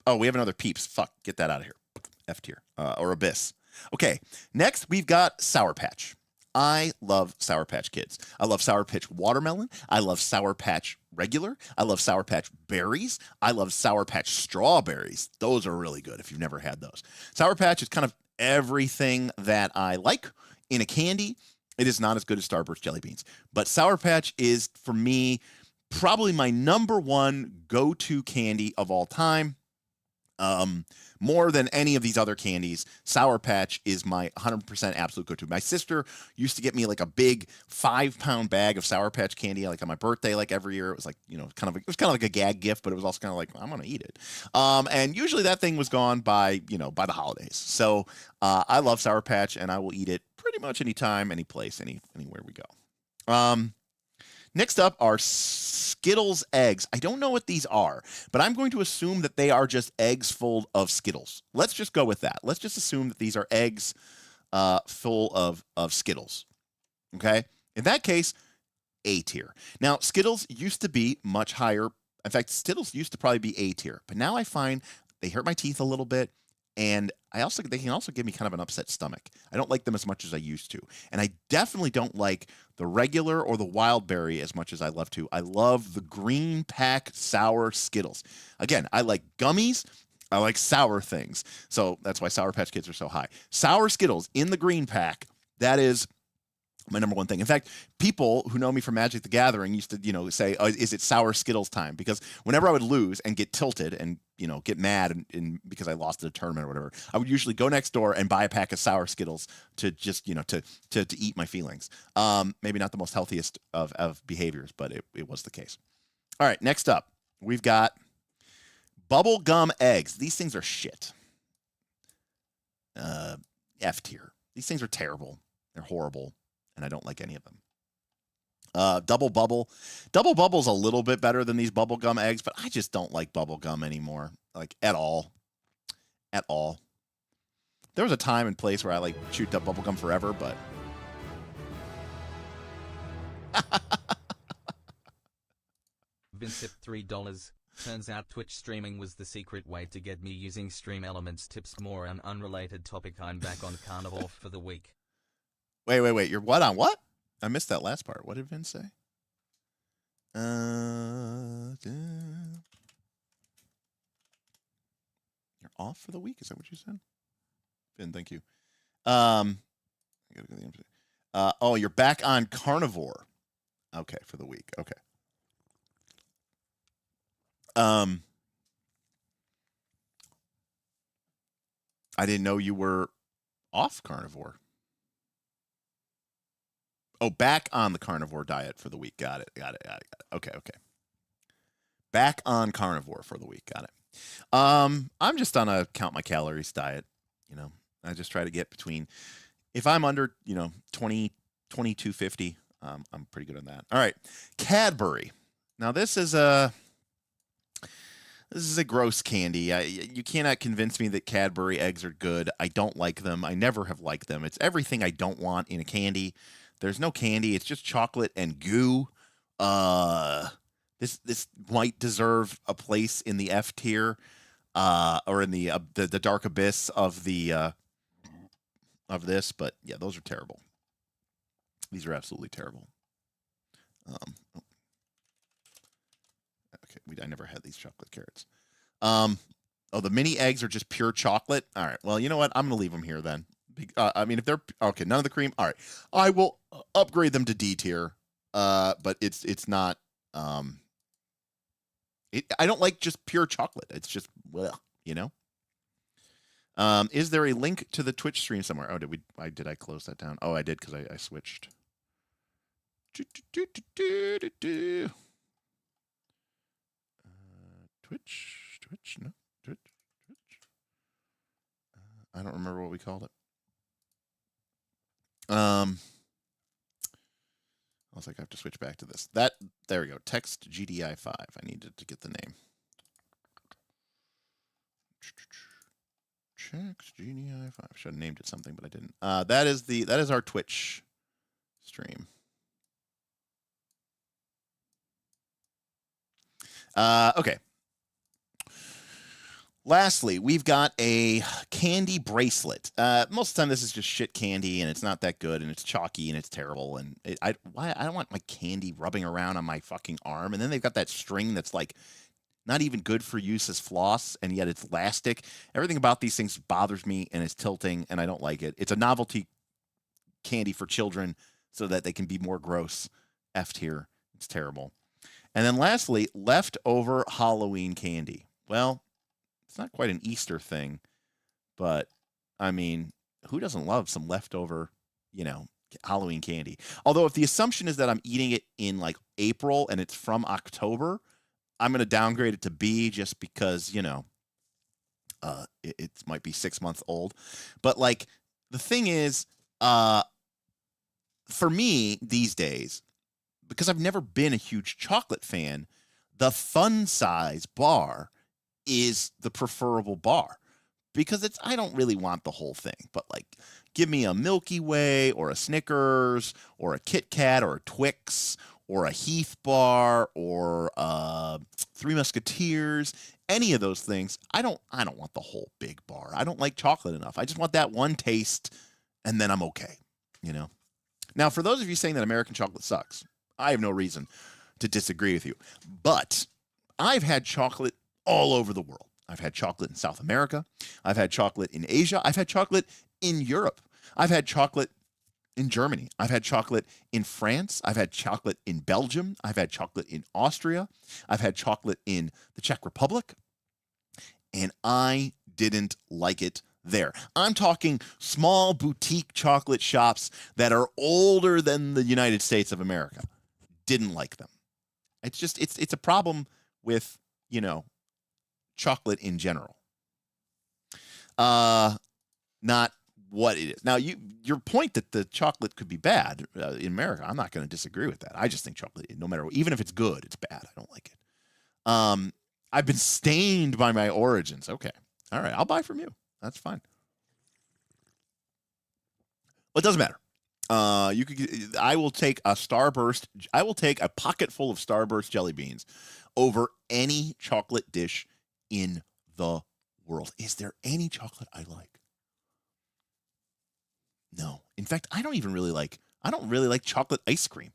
Oh, we have another Peeps. Fuck, get that out of here. F tier or Abyss. Okay, next we've got Sour Patch. I love Sour Patch Kids. I love Sour Patch Watermelon. I love Sour Patch Regular. I love Sour Patch Berries. I love Sour Patch Strawberries. Those are really good if you've never had those. Sour Patch is kind of everything that I like in a candy. It is not as good as Starburst jelly beans, but Sour Patch is, for me, probably my number one go-to candy of all time. More than any of these other candies, Sour Patch is my 100% absolute go-to. My sister used to get me like a big 5-pound bag of Sour Patch candy, like on my birthday, like every year. It was like, it was kind of like a gag gift, but it was also kind of like, I'm gonna eat it. And usually that thing was gone by the holidays. So I love Sour Patch, and I will eat it pretty much anytime, any place, anywhere we go. Next up are Skittles eggs. I don't know what these are, but I'm going to assume that they are just eggs full of Skittles. Let's just go with that. Let's just assume that these are eggs full of Skittles. Okay? In that case, A tier. Now, Skittles used to be much higher. In fact, Skittles used to probably be A tier, but now I find they hurt my teeth a little bit. And they can also give me kind of an upset stomach. I don't like them as much as I used to. And I definitely don't like the regular or the wild berry as much as I love to. I love the green pack sour Skittles. Again, I like gummies. I like sour things. So that's why Sour Patch Kids are so high. Sour Skittles in the green pack, that is my number one thing. In fact, people who know me from Magic the Gathering used to, say, is it Sour Skittles time? Because whenever I would lose and get tilted and, get mad because I lost at a tournament or whatever, I would usually go next door and buy a pack of Sour Skittles to just, to eat my feelings. Maybe not the most healthiest of behaviors, but it was the case. All right, next up, we've got bubble gum eggs. These things are shit. F tier. These things are terrible. They're horrible. And I don't like any of them. Double Bubble. Double Bubble's a little bit better than these bubblegum eggs, but I just don't like bubblegum anymore. Like, at all. At all. There was a time and place where I, chewed up bubblegum forever, but... Vincip $3. Turns out Twitch streaming was the secret way to get me using Stream Elements tips. More an unrelated topic. I'm back on Carnivore for the week. Wait. You're what on what? I missed that last part. What did Vince say? You're off for the week? Is that what you said? Vin, thank you. I gotta go to the you're back on Carnivore. Okay, for the week. Okay. I didn't know you were off Carnivore. Oh, back on the carnivore diet for the week. Got it. Okay. Back on carnivore for the week. Got it. I'm just on a count my calories diet. I just try to get between, if I'm under, 2250, I'm pretty good on that. All right. Cadbury. Now this is a gross candy. You cannot convince me that Cadbury eggs are good. I don't like them. I never have liked them. It's everything I don't want in a candy. There's no candy. It's just chocolate and goo. This might deserve a place in the F tier, or in the dark abyss of the of this. But yeah, those are terrible. These are absolutely terrible. Okay, I never had these chocolate carrots. The mini eggs are just pure chocolate. All right. Well, you know what? I'm gonna leave them here then. If they're okay, none of the cream. All right, I will upgrade them to D tier. But it's not. I don't like just pure chocolate. It's just, Is there a link to the Twitch stream somewhere? Oh, did I close that down? Oh, I did because I switched. Twitch, no, Twitch. I don't remember what we called it. I was like, I have to switch back to this. There we go. Text GDI5. I needed to get the name. Text GDI5. Should have named it something, but I didn't. That is our Twitch stream. Okay. Lastly, we've got a candy bracelet. Most of the time, this is just shit candy, and it's not that good, and it's chalky, and it's terrible. And I don't want my candy rubbing around on my fucking arm. And then they've got that string that's not even good for use as floss, and yet it's elastic. Everything about these things bothers me, and it's tilting, and I don't like it. It's a novelty candy for children. so that they can be more gross. F tier. It's terrible. And then lastly, leftover Halloween candy. Well, it's not quite an Easter thing, but I mean, who doesn't love some leftover, Halloween candy? Although if the assumption is that I'm eating it in like April and it's from October, I'm going to downgrade it to B just because, it might be 6 months old. But like the thing is, for me these days, because I've never been a huge chocolate fan, the fun size bar is the preferable bar, because I don't really want the whole thing, but like give me a Milky Way or a Snickers or a Kit Kat or a Twix or a Heath bar or Three Musketeers, any of those things. I don't want the whole big bar. I don't like chocolate enough. I just want that one taste and then I'm okay, Now, for those of you saying that American chocolate sucks, I have no reason to disagree with you. But I've had chocolate all over the world. I've had chocolate in South America. I've had chocolate in Asia. I've had chocolate in Europe. I've had chocolate in Germany. I've had chocolate in France. I've had chocolate in Belgium. I've had chocolate in Austria. I've had chocolate in the Czech Republic. And I didn't like it there. I'm talking small boutique chocolate shops that are older than the United States of America. Didn't like them. It's just, it's a problem with, chocolate in general. Not what it is. Now, your point that the chocolate could be bad in America, I'm not going to disagree with that. I just think chocolate, no matter what, even if it's good, it's bad. I don't like it. I've been stained by my origins. Okay. All right. I'll buy from you. That's fine. Well, it doesn't matter. I will take a Starburst. I will take a pocket full of Starburst jelly beans over any chocolate dish in the world. Is there any chocolate I like? No. In fact, I don't really like chocolate ice cream.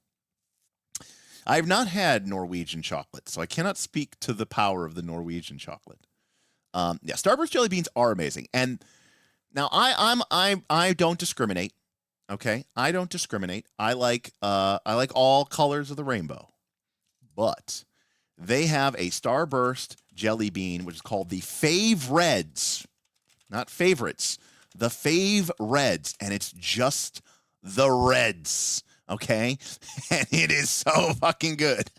I have not had Norwegian chocolate, so I cannot speak to the power of the Norwegian chocolate. Starburst jelly beans are amazing. And now I don't discriminate. Okay, I don't discriminate. I like all colors of the rainbow, but they have a Starburst jelly bean which is called the Fave Reds, not favorites, the Fave Reds, and it's just the Reds. Okay, and it is so fucking good.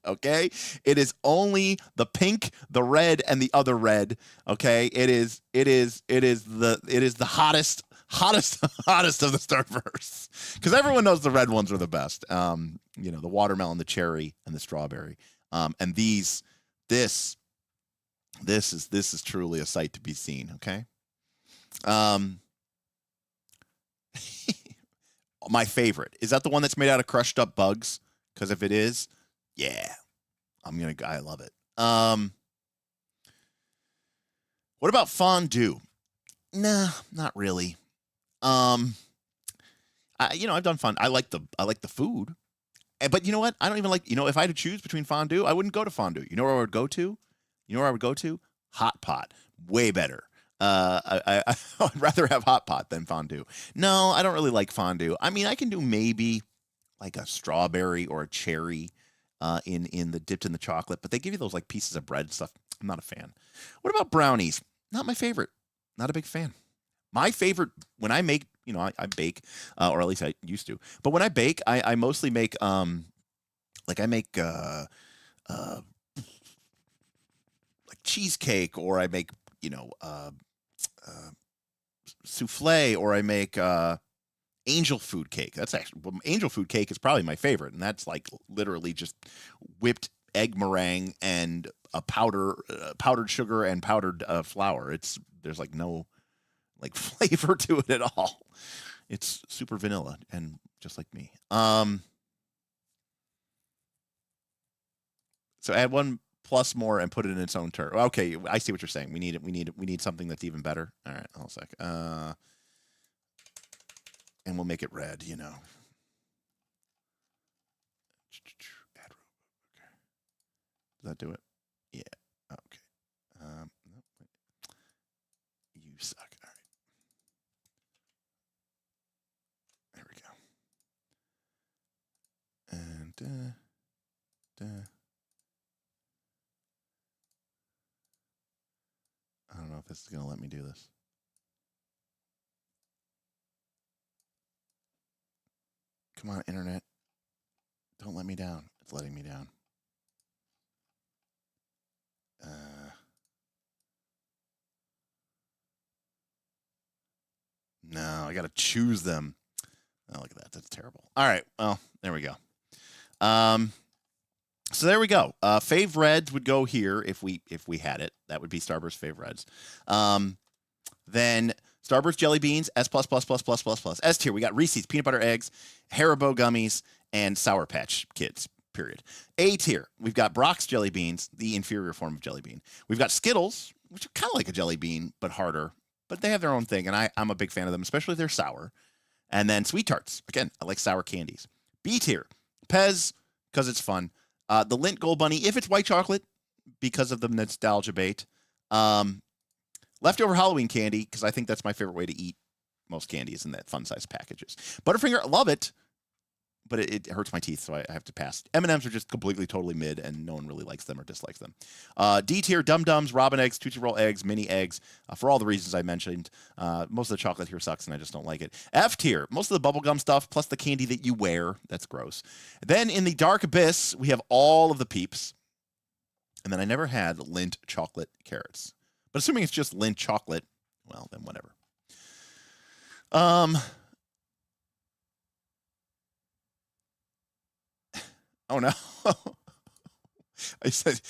Okay, it is only the pink, the red, and the other red. Okay, it is the hottest of the Starbursts, because everyone knows the red ones are the best. The watermelon, the cherry, and the strawberry. And this is truly a sight to be seen. Okay. My favorite, is that the one that's made out of crushed up bugs? Because if it is, yeah, I love it. What about fondue? Nah, not really. I've done fondue. I like the food, but you know what? I don't even like. If I had to choose between fondue, I wouldn't go to fondue. You know where I would go to? Hot pot. Way better. I'd rather have hot pot than fondue. No, I don't really like fondue. I mean, I can do maybe like a strawberry or a cherry in the dipped in the chocolate, but they give you those like pieces of bread and stuff. I'm not a fan. What about brownies? Not my favorite. Not a big fan. My favorite, when I make, I bake, or at least I used to. But when I bake, I mostly make like cheesecake, or I make souffle, or I make angel food cake. Angel food cake is probably my favorite, and that's like literally just whipped egg meringue and a powdered sugar and powdered flour. There's like no like flavor to it at all. It's super vanilla and just like me. So add one plus more and put it in its own turn. Okay, I see what you're saying. We need something that's even better. All right, hold on a sec. And we'll make it red, Add okay. Does that do it? Yeah. Okay. No, wait. You suck. All right. There we go. this is going to let me do this. Come on, internet. Don't let me down. It's letting me down. No, I got to choose them. Oh, look at that. That's terrible. All right. Well, there we go. So there we go. Fave Reds would go here if we had it. That would be Starburst Fave Reds. Then Starburst Jelly Beans, S+++++++. S tier, we got Reese's Peanut Butter Eggs, Haribo Gummies, and Sour Patch Kids, period. A tier, we've got Brock's Jelly Beans, the inferior form of Jelly Bean. We've got Skittles, which are kind of like a Jelly Bean, but harder. But they have their own thing, and I'm a big fan of them, especially if they're sour. And then Sweet Tarts. Again, I like sour candies. B tier, Pez, because it's fun. The Lindt Gold Bunny, if it's white chocolate, because of the nostalgia bait. Leftover Halloween candy, because I think that's my favorite way to eat most candies in that fun-size packages. Butterfinger, I love it, but it hurts my teeth, so I have to pass. M&Ms are just completely, totally mid, and no one really likes them or dislikes them. D tier, Dum Dums, Robin Eggs, Tootsie Roll Eggs, Mini Eggs, for all the reasons I mentioned. Most of the chocolate here sucks, and I just don't like it. F tier, most of the bubblegum stuff, plus the candy that you wear. That's gross. Then in the Dark Abyss, we have all of the Peeps. And then I never had Lindt chocolate carrots. But assuming it's just Lindt chocolate, well, then whatever. Oh, no. I said,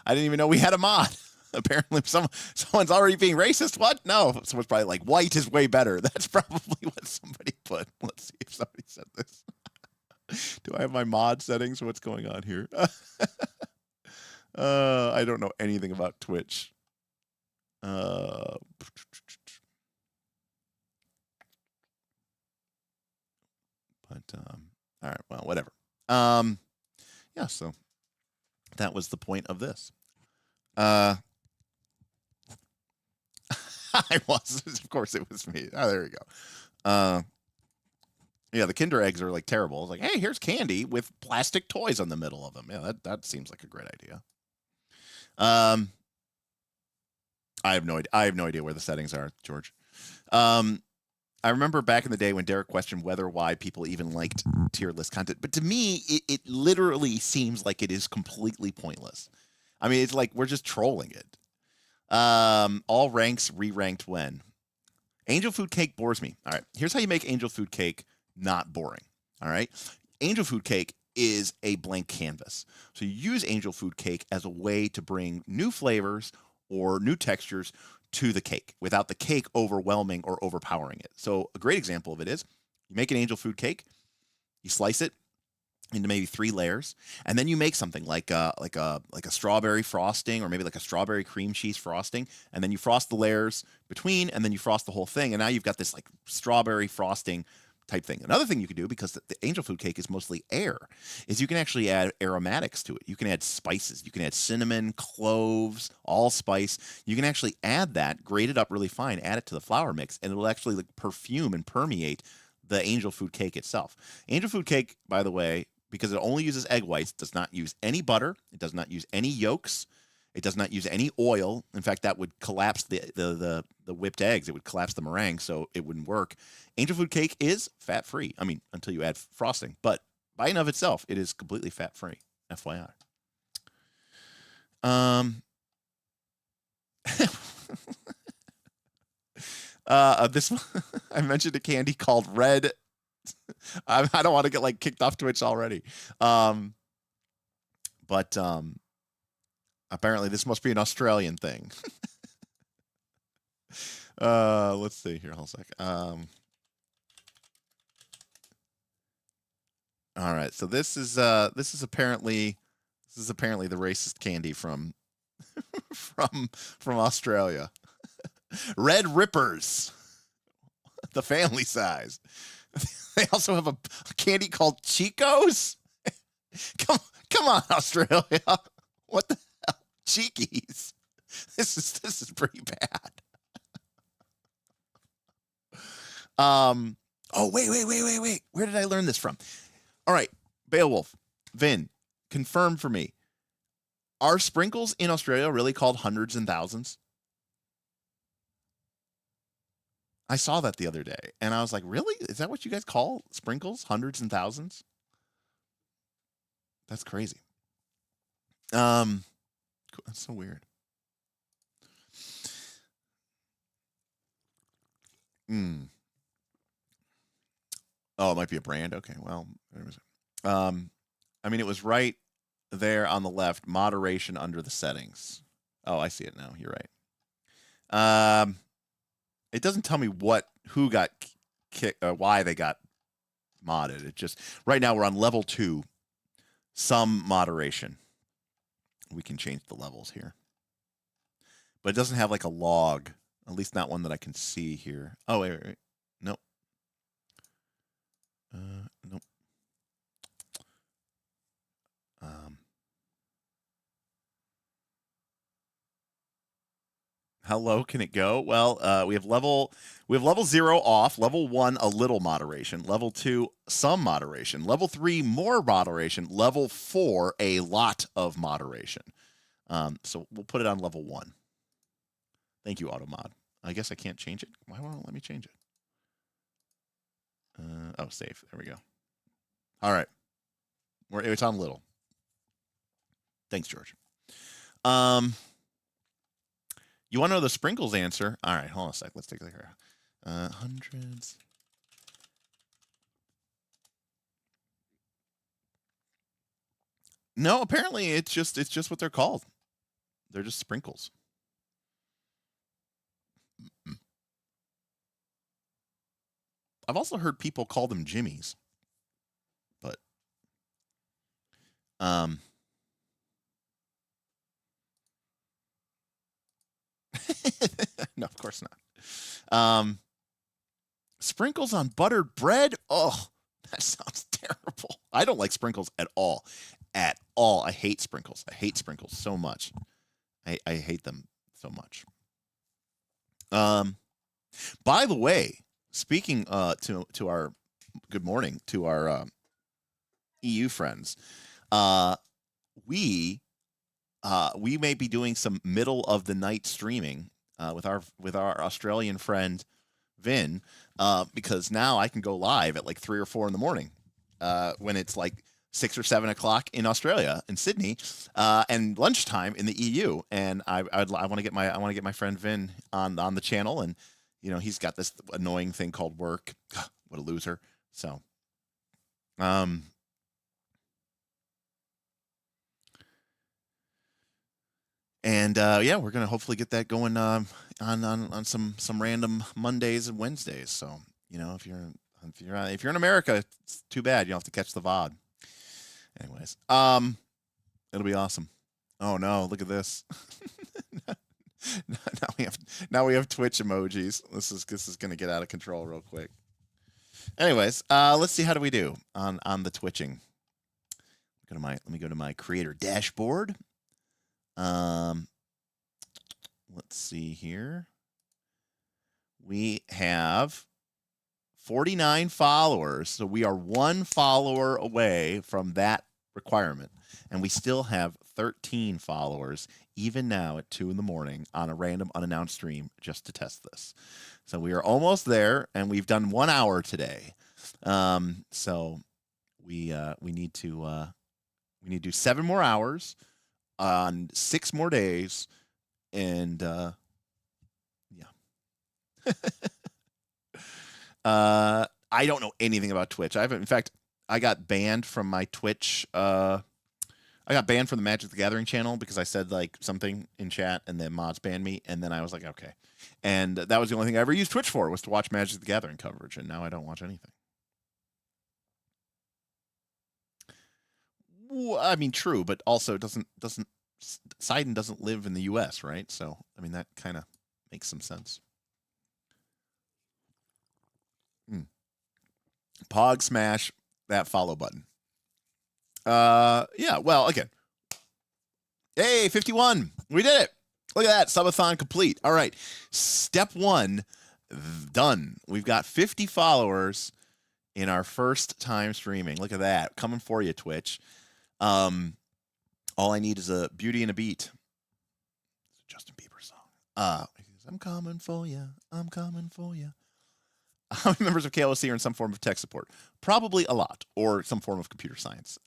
I didn't even know we had a mod. Apparently someone's already being racist. What? No. Someone's probably like, white is way better. That's probably what somebody put. Let's see if somebody said this. Do I have my mod settings? What's going on here? I don't know anything about Twitch. But all right, well, whatever. Yeah, so that was the point of this. I was, of course it was me. Oh, there we go. Yeah, the Kinder eggs are like terrible. It's like, hey, here's candy with plastic toys on the middle of them. Yeah, that seems like a great idea. I have no idea where the settings are, George. I remember back in the day when Derek questioned why people even liked tier list content. But to me, it literally seems like it is completely pointless. I mean, it's like we're just trolling it. All ranks re-ranked when. Angel Food Cake bores me. All right, here's how you make Angel Food Cake not boring. All right, Angel Food Cake is a blank canvas. So you use Angel Food Cake as a way to bring new flavors or new textures to the cake without the cake overwhelming or overpowering it. So a great example of it is you make an Angel Food Cake, you slice it into maybe 3 layers, and then you make something like a strawberry frosting or maybe like a strawberry cream cheese frosting, and then you frost the layers between, and then you frost the whole thing, and now you've got this like strawberry frosting type thing. Another thing you can do, because the Angel Food Cake is mostly air, is you can actually add aromatics to it. You can add spices. You can add cinnamon, cloves, allspice. You can actually add that, grate it up really fine, add it to the flour mix, and it will actually like perfume and permeate the Angel Food Cake itself. Angel Food Cake, by the way, because it only uses egg whites, does not use any butter. It does not use any yolks. It does not use any oil. In fact, that would collapse the whipped eggs. It would collapse the meringue, so it wouldn't work. Angel Food Cake is fat-free. I mean, until you add frosting. But by and of itself, it is completely fat-free, FYI. This I mentioned a candy called Red. I don't want to get like kicked off Twitch already. But apparently this must be an Australian thing. Let's see here. Hold a sec. All right. So this is apparently the racist candy from from Australia. Red Rippers, the family size. They also have a candy called Chicos. Come on, Australia. What the hell? Cheekies. This is pretty bad. Oh, wait. Where did I learn this from? All right, Beowulf, Vin, confirm for me. Are sprinkles in Australia really called hundreds and thousands? I saw that the other day, and I was like, really? Is that what you guys call sprinkles? Hundreds and thousands? That's crazy. That's so weird. Oh, it might be a brand. Okay, well, I mean, it was right there on the left, moderation under the settings. Oh, I see it now. You're right. It doesn't tell me who got kicked, why they got modded. It just right now we're on level 2, some moderation. We can change the levels here, but it doesn't have like a log, at least not one that I can see here. Oh, wait. Nope. Nope. How low can it go? Well, we have level 0 off, level 1 a little moderation, level 2 some moderation, level 3 more moderation, level 4 a lot of moderation. So we'll put it on level 1. Thank you, AutoMod. I guess I can't change it. Why won't it let me change it? Oh, save. There we go. All right. It's on little. Thanks, George. You want to know the sprinkles answer? All right, hold on a sec. Let's take a look here. Hundreds. No, apparently it's just what they're called. They're just sprinkles. I've also heard people call them jimmies, but no, of course not. Sprinkles on buttered bread? Oh, that sounds terrible. I don't like sprinkles at all. At all. I hate sprinkles. I hate sprinkles so much. I hate them so much. By the way, speaking to our good morning to our EU friends, we may be doing some middle of the night streaming with our Australian friend Vin, because now I can go live at like 3 or 4 in the morning when it's like 6 or 7 o'clock in Australia, in Sydney, and lunchtime in the EU. And I want to get my friend Vin on the channel, and he's got this annoying thing called work. What a loser. So, and yeah, we're gonna hopefully get that going on some random Mondays and Wednesdays. So if you're in America, it's too bad you don't have to catch the VOD. Anyways, it'll be awesome. Oh no, look at this. now we have Twitch emojis. This is gonna get out of control real quick. Anyways, let's see how do we do on the twitching. Let me go to my creator dashboard. Let's see here. We have 49 followers, so we are 1 follower away from that requirement, and we still have 13 followers even now at 2 a.m. on a random unannounced stream just to test this. So we are almost there, and we've done 1 hour today. So we need to do 7 more hours on 6 more days, and yeah. I don't know anything about Twitch. In fact, I got banned from my Twitch. I got banned from the Magic the Gathering channel because I said like something in chat, and then mods banned me, and then I was like, okay. And that was the only thing I ever used Twitch for, was to watch Magic the Gathering coverage, and now I don't watch anything. Well, I mean, true, but also Sidon doesn't live in the U.S., right? So, I mean, that kind of makes some sense. Pog smash that follow button. Yeah, well, again. Hey, 51. We did it. Look at that. Subathon complete. All right. Step 1 done. We've got 50 followers in our first time streaming. Look at that. Coming for you, Twitch. All I need is a Beauty and a Beat. It's a Justin Bieber song. I'm coming for you. I'm coming for you. How many members of KLOC are in some form of tech support? Probably a lot, or some form of computer science.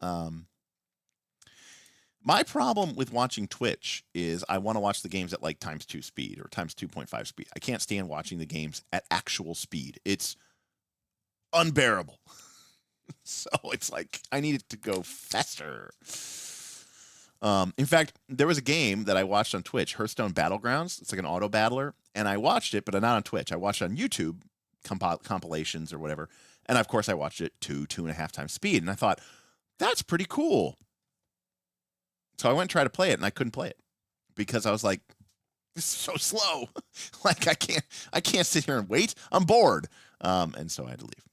My problem with watching Twitch is I want to watch the games at like times 2 speed or times 2.5 speed. I can't stand watching the games at actual speed. It's unbearable. So it's like I need it to go faster. In fact, there was a game that I watched on Twitch, Hearthstone Battlegrounds. It's like an auto battler, and I watched it, but not on Twitch. I watched it on YouTube compilations or whatever, and of course I watched it 2.5 times speed, and I thought that's pretty cool. So I went and tried to play it, and I couldn't play it because I was like, "This is so slow. Like I can't sit here and wait. I'm bored." And so I had to leave.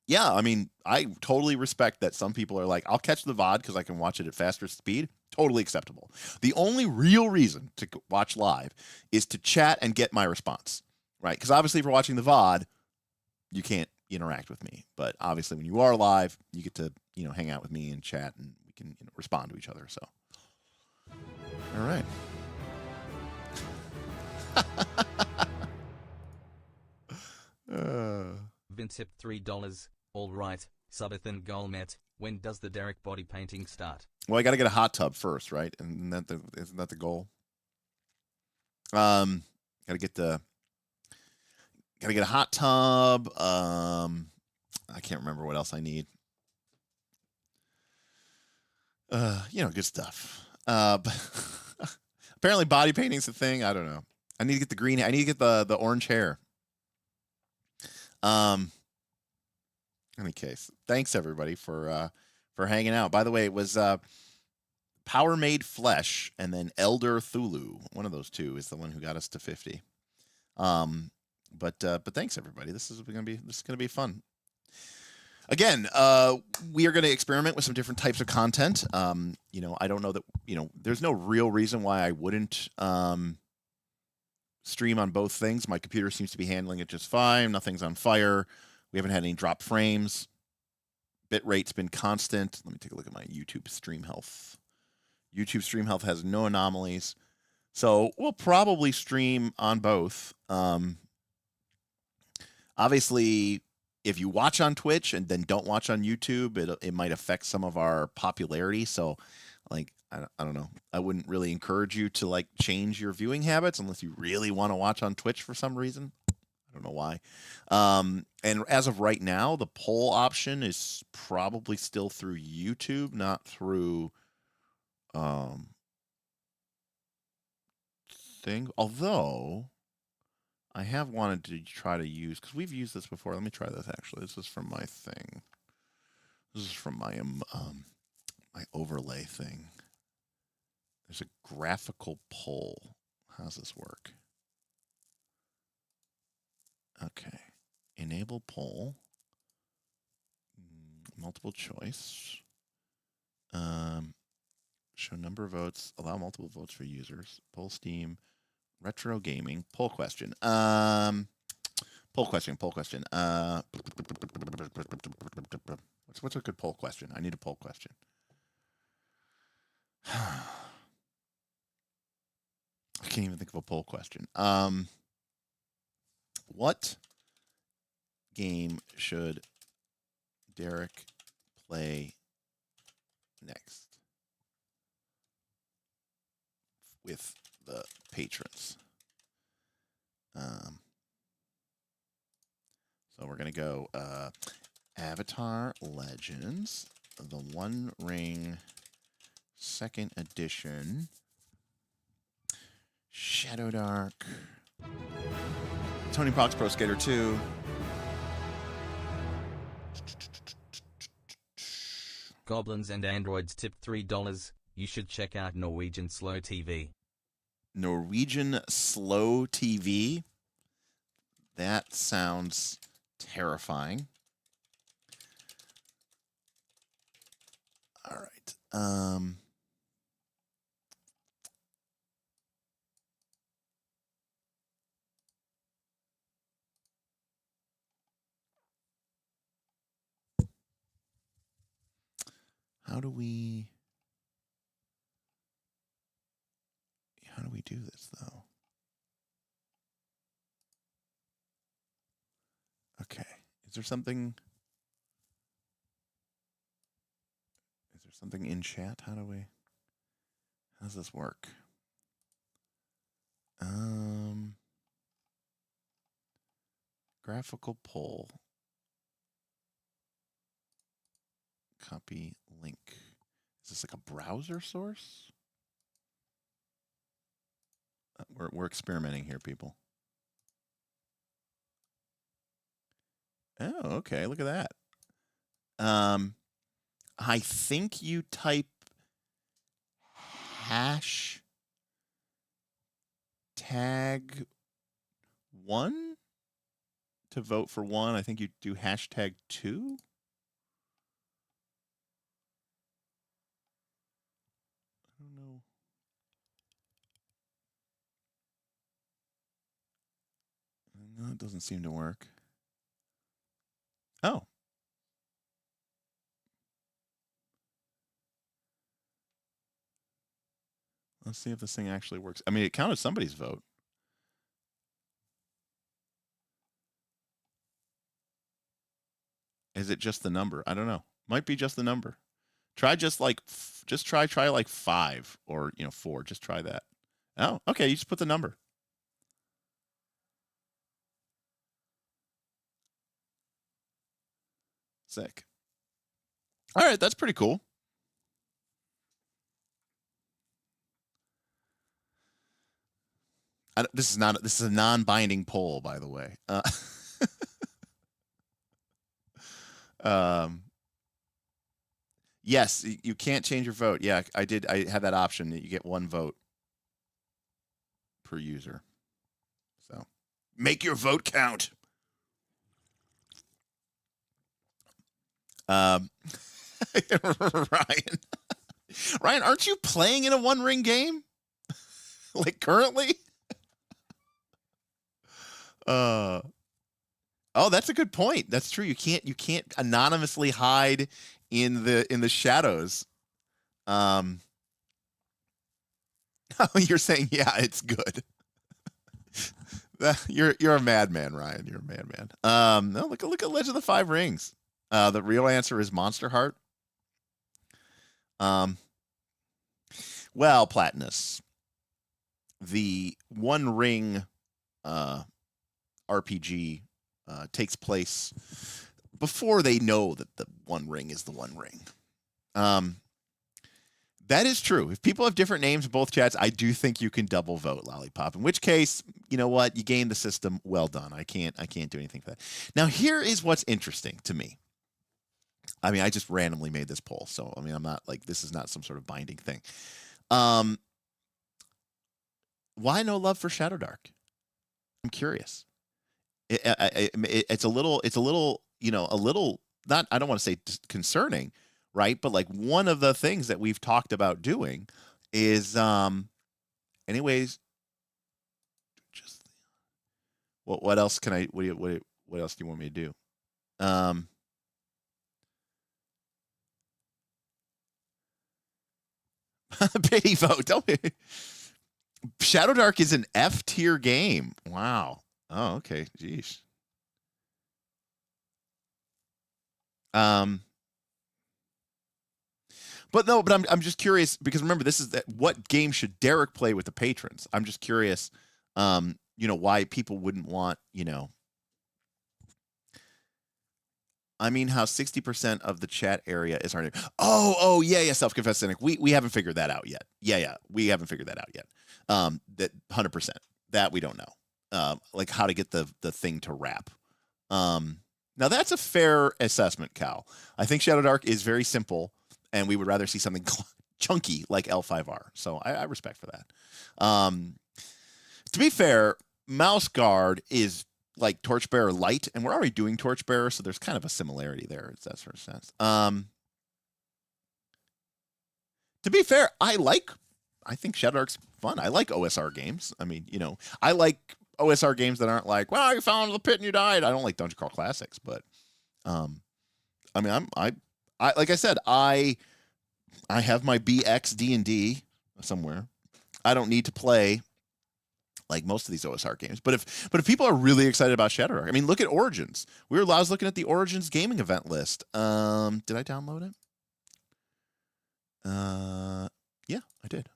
Yeah, I mean, I totally respect that some people are like, "I'll catch the VOD because I can watch it at faster speed." Totally acceptable. The only real reason to watch live is to chat and get my response, right? Because obviously, if you're watching the VOD, you can't interact with me. But obviously, when you are live, you get to hang out with me and chat and can respond to each other. So, all right. Vincip $3. All right, Subathan Golmet. When does the Derek body painting start? Well, I got to get a hot tub first, right? And isn't that the goal? Got to get a hot tub. I can't remember what else I need. Good stuff. But apparently body painting's a thing. I don't know. I need to get the green. I need to get the orange hair. In any case, thanks everybody for hanging out. By the way, it was Power Made Flesh and then Elder Thulu. One of those two is the one who got us to 50. But thanks everybody. This is gonna be fun. Again, we are going to experiment with some different types of content. I don't know that, there's no real reason why I wouldn't stream on both things. My computer seems to be handling it just fine. Nothing's on fire. We haven't had any drop frames. Bitrate's been constant. Let me take a look at my YouTube stream health. YouTube stream health has no anomalies. So we'll probably stream on both. Obviously, if you watch on Twitch and then don't watch on YouTube, it might affect some of our popularity. So, I don't know. I wouldn't really encourage you to change your viewing habits unless you really want to watch on Twitch for some reason. I don't know why. And as of right now, the poll option is probably still through YouTube, not through thing. Although I have wanted to try to use, because we've used this before. Let me try this actually. This is from my thing. This is from my my overlay thing. There's a graphical poll. How does this work? Okay. Enable poll. Multiple choice. Show number of votes. Allow multiple votes for users. Poll Steam. Retro gaming. Poll question. Poll question. What's a good poll question? I need a poll question. I can't even think of a poll question. What game should Derek play next with the patrons? So we're going to go Avatar Legends, the One Ring 2nd edition, Shadow Dark, Tony Hawk's Pro Skater 2, Goblins and Androids tip $3. You should check out Norwegian Slow TV. Norwegian Slow TV. That sounds terrifying. All right. How do we do this though? Is there something? Is there something in chat? How does this work? Graphical poll. Copy link. Is this like a browser source? We're experimenting here, people. Oh, okay. Look at that. I think you type hash tag 1 to vote for 1. I think you do hashtag 2. I don't know. No, it doesn't seem to work. Oh. Let's see if this thing actually works. I mean, it counted somebody's vote. Is it just the number? I don't know. Might be just the number. Try try like 5 or 4. Just try that. Oh, okay. You just put the number. Sick. All right, that's pretty cool. This is a non-binding poll, by the way. Yes, you can't change your vote. Yeah, I did. I had that option that you get 1 vote per user. So make your vote count. Ryan, aren't you playing in a One Ring game? Like currently? Oh, that's a good point. That's true. You can't anonymously hide in the shadows. You're saying, yeah, it's good. You're a madman, Ryan. You're a madman. No, look at Legend of the Five Rings. The real answer is Monster Heart. Well, Platinus, the One Ring RPG takes place before they know that the One Ring is the One Ring. That is true. If people have different names in both chats, I do think you can double vote Lollipop. In which case, you know what? You game the system. Well done. I can't do anything for that. Now, here is what's interesting to me. I mean, I just randomly made this poll, so I mean, I'm not like this is not some sort of binding thing. Why no love for Shadow Dark? I'm curious. It's a little, a little not. I don't want to say concerning, right? But like one of the things that we've talked about doing is, anyways. Just what else can I? What else do you want me to do? Pity vote. Don't we? Shadow Dark is an F tier game. Wow. Oh, okay. Jeez. But I'm just curious because remember this is what game should Derek play with the patrons? I'm just curious, why people wouldn't want, I mean, how 60% of the chat area is our name. Oh, yeah, self-confessed cynic. We haven't figured that out yet. Yeah, we haven't figured that out yet. That 100%. That we don't know. Like how to get the thing to wrap. Now that's a fair assessment, Cal. I think Shadow Dark is very simple, and we would rather see something chunky like L5R. So I respect for that. To be fair, Mouse Guard is like Torchbearer Light, and we're already doing Torchbearer, so there's kind of a similarity there. It's that sort of sense. To be fair, I think Shadow Dark's fun. I like OSR games. I mean, I like OSR games that aren't like, well, you fell into the pit and you died. I don't like Dungeon Crawl Classics, but I mean, I like I said, I have my BX D&D somewhere. I don't need to play like most of these OSR games. But if people are really excited about Shadowdark, I mean, look at Origins. I was looking at the Origins gaming event list. Did I download it? Yeah, I did.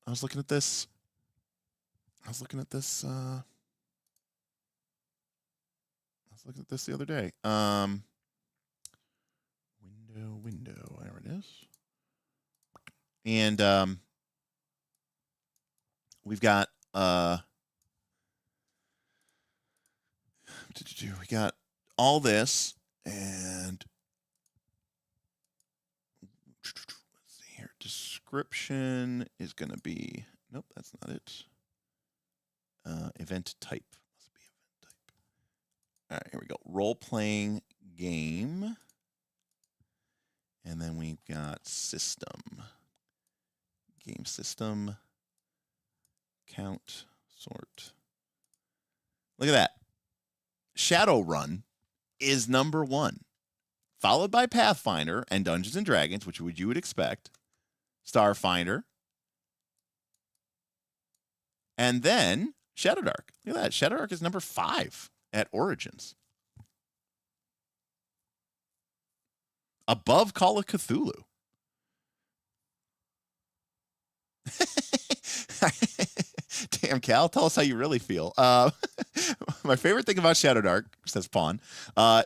I was looking at this. The other day. Window, there it is. And we've got we got all this, and let's see here. Description is going to be, nope, that's not it. Event type. Must be event type. All right, here we go. Role-playing game. And then we've got system. Game system. Count. Sort. Look at that. Shadowrun is number 1. Followed by Pathfinder and Dungeons and Dragons, which you would expect. Starfinder. And then Shadowdark. Look at that. Shadowdark is number 5 at Origins. Above Call of Cthulhu. Damn, Cal, tell us how you really feel. My favorite thing about Shadowdark, says Pawn,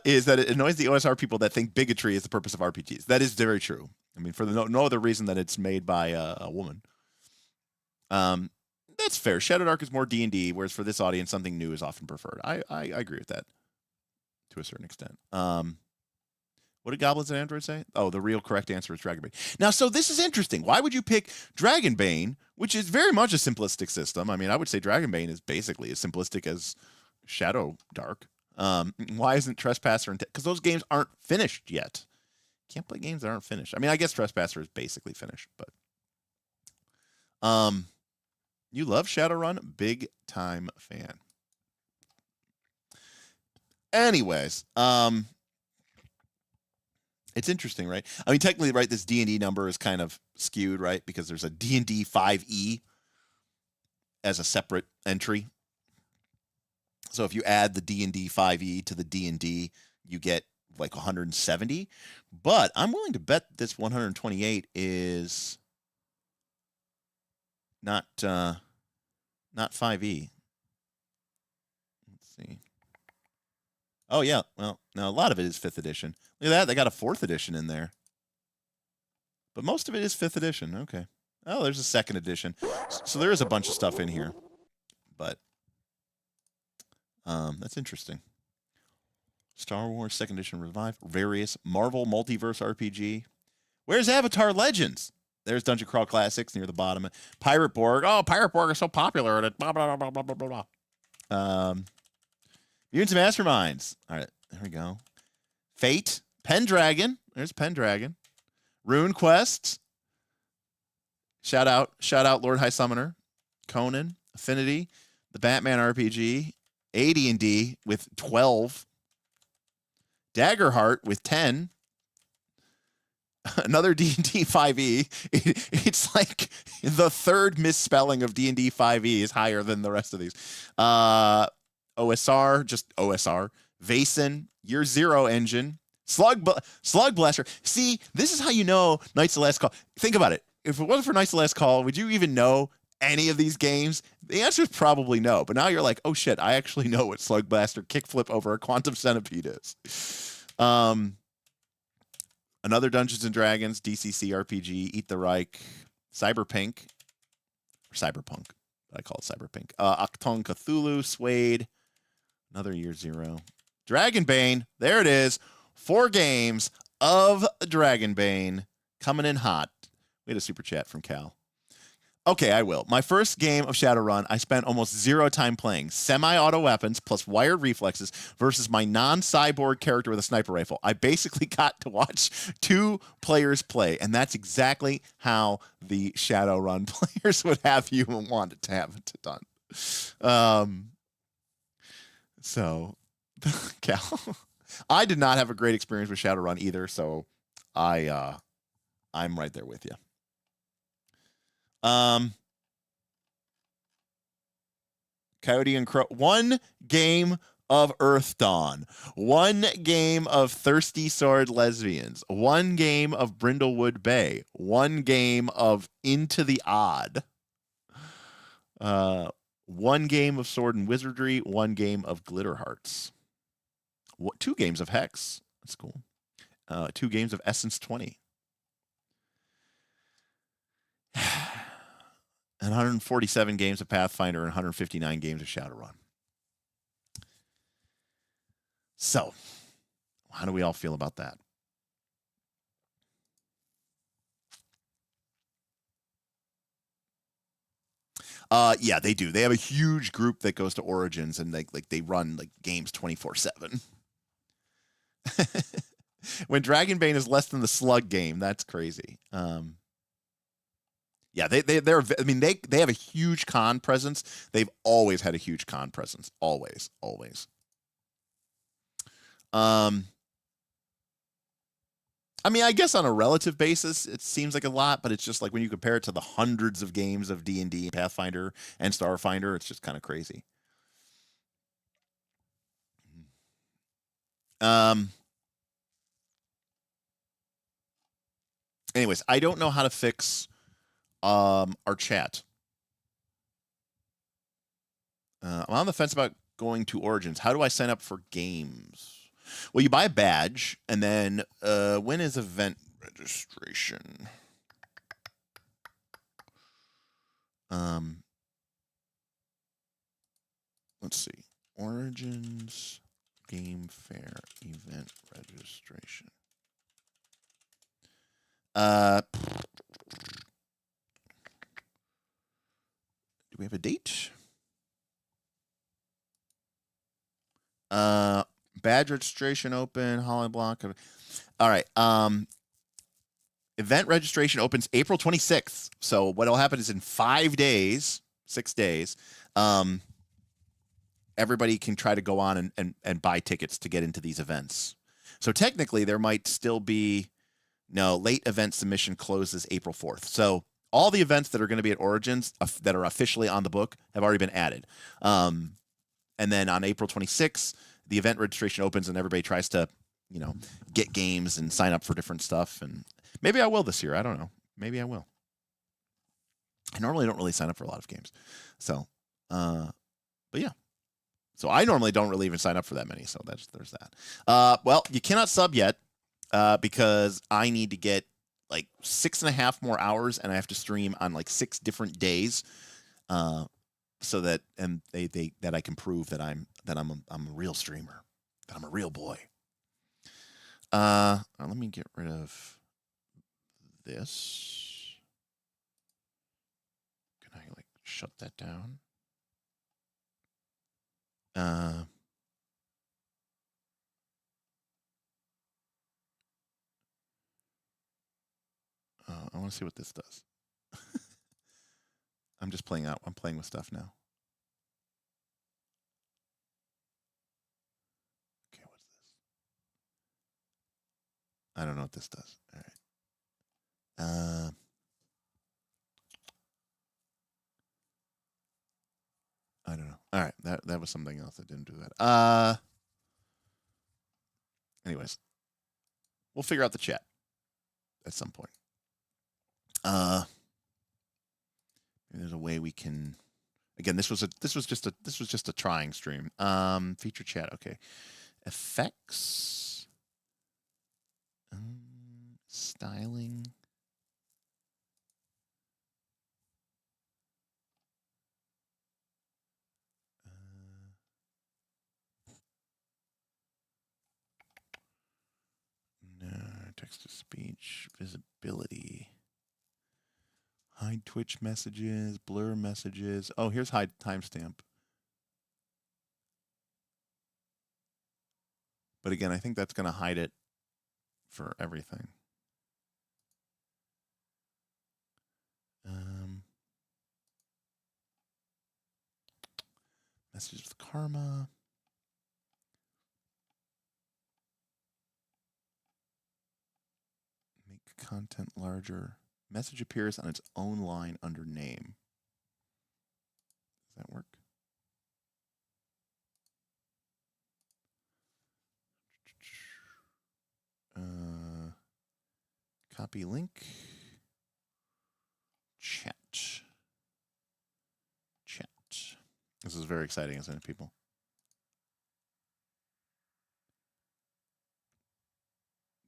is that it annoys the OSR people that think bigotry is the purpose of RPGs. That is very true. I mean, for no other reason than it's made by a woman. That's fair. Shadowdark is more D&D, whereas for this audience, something new is often preferred. I agree with that to a certain extent. What did Goblins and Androids say? Oh, the real correct answer is Dragonbane. Now, so this is interesting. Why would you pick Dragonbane, which is very much a simplistic system? I mean, I would say Dragonbane is basically as simplistic as Shadowdark. Why isn't Trespasser? Because those games aren't finished yet. Can't play games that aren't finished. I mean, I guess Trespasser is basically finished, but you love Shadowrun, big time fan. Anyways, it's interesting, right? I mean, technically, right, this D&D number is kind of skewed, right? Because there's a D&D 5e as a separate entry. So if you add the D&D 5e to the D&D, you get like 170. But I'm willing to bet this 128 is not 5e. Let's see. Oh, yeah. Well, now a lot of it is 5th edition. Look at that. They got a 4th edition in there. But most of it is 5th edition. Okay. Oh, there's a 2nd edition. So there is a bunch of stuff in here. But that's interesting. Star Wars 2nd edition Revive. Various Marvel Multiverse RPG. Where's Avatar Legends? There's Dungeon Crawl Classics near the bottom. Pirate Borg. Oh, Pirate Borg is so popular. Blah, blah, blah, blah, blah, blah, blah. Mutants and Masterminds. All right, there we go. Fate. Pendragon. There's Pendragon. Rune Quest. Shout out Lord High Summoner. Conan. Affinity. The Batman RPG. AD&D with 12. Daggerheart with 10. Another D&D 5e. It's like the 3rd misspelling of D&D 5e is higher than the rest of these. OSR, just OSR. Vaesen, Year Zero Engine. Slug Blaster. See, this is how you know Knights of the Last Call. Think about it. If it wasn't for Knights of the Last Call, would you even know any of these games? The answer is probably no. But now you're like, oh shit, I actually know what Slug Blaster Kickflip over a Quantum Centipede is. Another Dungeons and Dragons, DCC RPG, Eat the Reich, Cyberpunk. I call it Cyberpunk. Octon Cthulhu, Suede. Another Year Zero. Dragonbane, there it is. 4 games of Dragonbane coming in hot. We had a super chat from Cal. Okay, I will. My first game of Shadowrun, I spent almost 0 time playing. Semi-auto weapons plus wired reflexes versus my non-cyborg character with a sniper rifle. I basically got to watch 2 players play, and that's exactly how the Shadowrun players would have you and wanted to have it done. So, Cal, I did not have a great experience with Shadowrun either, so I'm right there with you. Coyote and Crow. One game of Earth Dawn. One game of Thirsty Sword Lesbians. One game of Brindlewood Bay. One game of Into the Odd. One game of Sword and Wizardry. One game of Glitter Hearts. 2 games of Hex. That's cool. 2 games of Essence 20. And 147 games of Pathfinder and 159 games of Shadowrun. So, how do we all feel about that? Yeah, they do. They have a huge group that goes to Origins, and they run like games 24/7. When Dragonbane is less than the Slug game, that's crazy. Yeah, they're. I mean, they have a huge con presence. They've always had a huge con presence. Always. I mean, I guess on a relative basis, it seems like a lot, but it's just like when you compare it to the hundreds of games of D&D, Pathfinder, and Starfinder, it's just kind of crazy. Anyways, I don't know how to fix our chat. I'm on the fence about going to Origins. How do I sign up for games? Well, you buy a badge, and then when is event registration? Let's see. Origins Game Fair event registration. Do we have a date? Badge registration open, Holly Block. All right. Event registration opens April 26th. So what'll happen is in 5 days, 6 days, everybody can try to go on and buy tickets to get into these events. So technically there might still be late event submission closes April 4th. So all the events that are going to be at Origins that are officially on the book have already been added. And then on April 26th, the event registration opens and everybody tries to, get games and sign up for different stuff. And maybe I will this year. I don't know. Maybe I will. I normally don't really sign up for a lot of games. So, but yeah. So I normally don't really even sign up for that many. So there's that. Well, you cannot sub yet because I need to get like 6.5 more hours and I have to stream on like 6 different days. So that that I can prove that I'm a real streamer, that I'm a real boy. Let me get rid of this. Can I like shut that down? I want to see what this does. I'm just playing out. I'm playing with stuff now. Okay, what's this? I don't know what this does. All right. I don't know. All right, that was something else that didn't do that. Anyways, we'll figure out the chat at some point. Maybe there's a way we can. Again, this was just a trying stream. Feature chat. Okay, effects, styling. No, text to speech, visibility. Hide Twitch messages, blur messages. Oh, here's hide timestamp. But again, I think that's going to hide it for everything. Messages with karma. Make content larger. Message appears on its own line under name. Does that work? Copy link. Chat. This is very exciting, isn't it, people?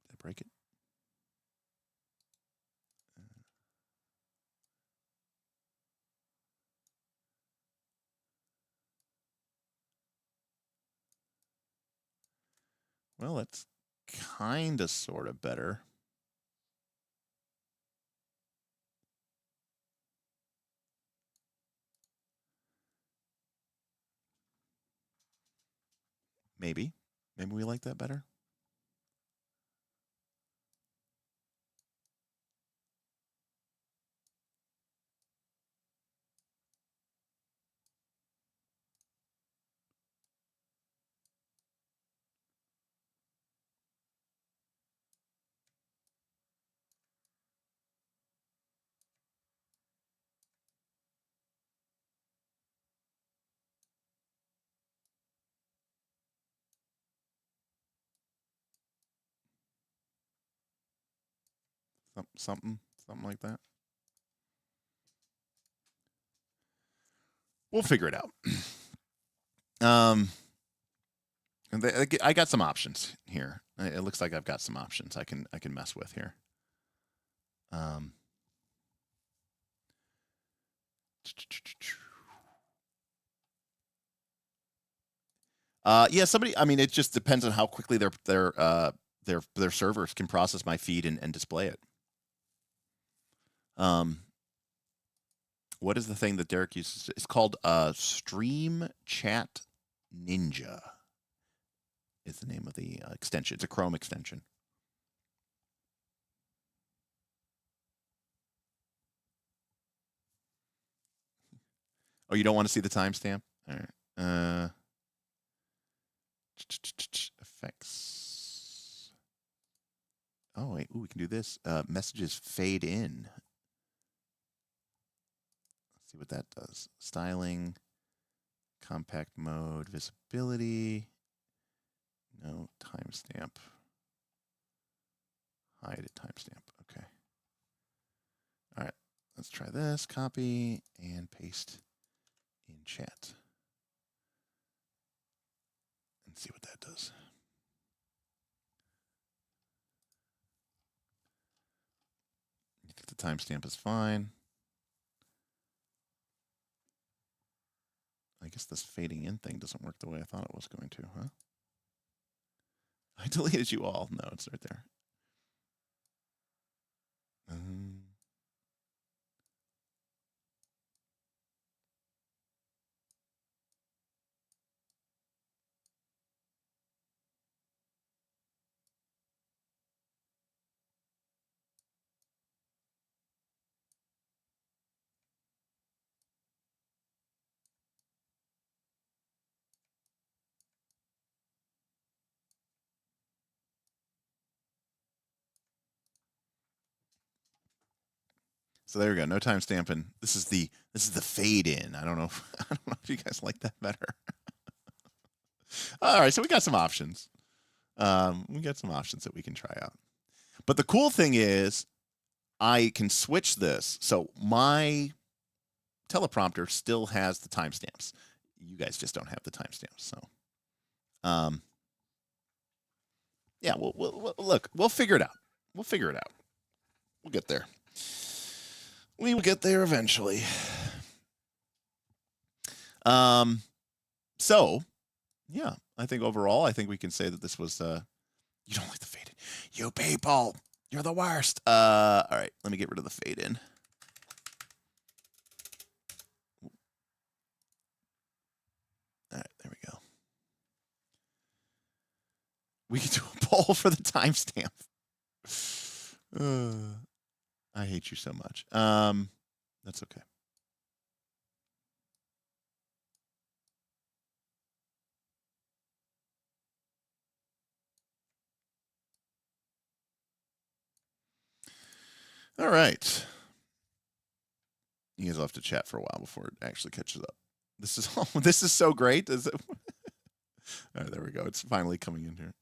Did I break it? Well, that's kind of sort of better. Maybe we like that better. Something like that. We'll figure it out. I got some options here. It looks like I've got some options I can mess with here. Yeah, somebody. I mean, it just depends on how quickly their servers can process my feed and display it. What is the thing that Derek uses? It's called Stream Chat Ninja. Is the name of the extension. It's a Chrome extension. Oh, you don't want to see the timestamp? All right. Effects. Oh, wait. Ooh, we can do this. Messages fade in. Let's see what that does. Styling, compact mode, visibility. No timestamp. Hide a timestamp. Okay. All right. Let's try this. Copy and paste in chat. And see what that does. You think the timestamp is fine? I guess this fading in thing doesn't work the way I thought it was going to, huh? I deleted you all. No, it's right there. So there we go. No time stamping. This is the fade in. I don't know if you guys like that better. All right, so we got some options. We got some options that we can try out. But the cool thing is I can switch this. So my teleprompter still has the timestamps. You guys just don't have the timestamps. So yeah, we'll look, we'll figure it out. We'll figure it out. We'll get there. We will get there eventually. So, yeah, I think overall, I think we can say that this was, you don't like the fade in. You people, you're the worst. All right, let me get rid of the fade in. All right, there we go. We can do a poll for the timestamp. I hate you so much. That's okay. All right. You guys will have to chat for a while before it actually catches up. This is so great. Is it? All right, there we go. It's finally coming in here.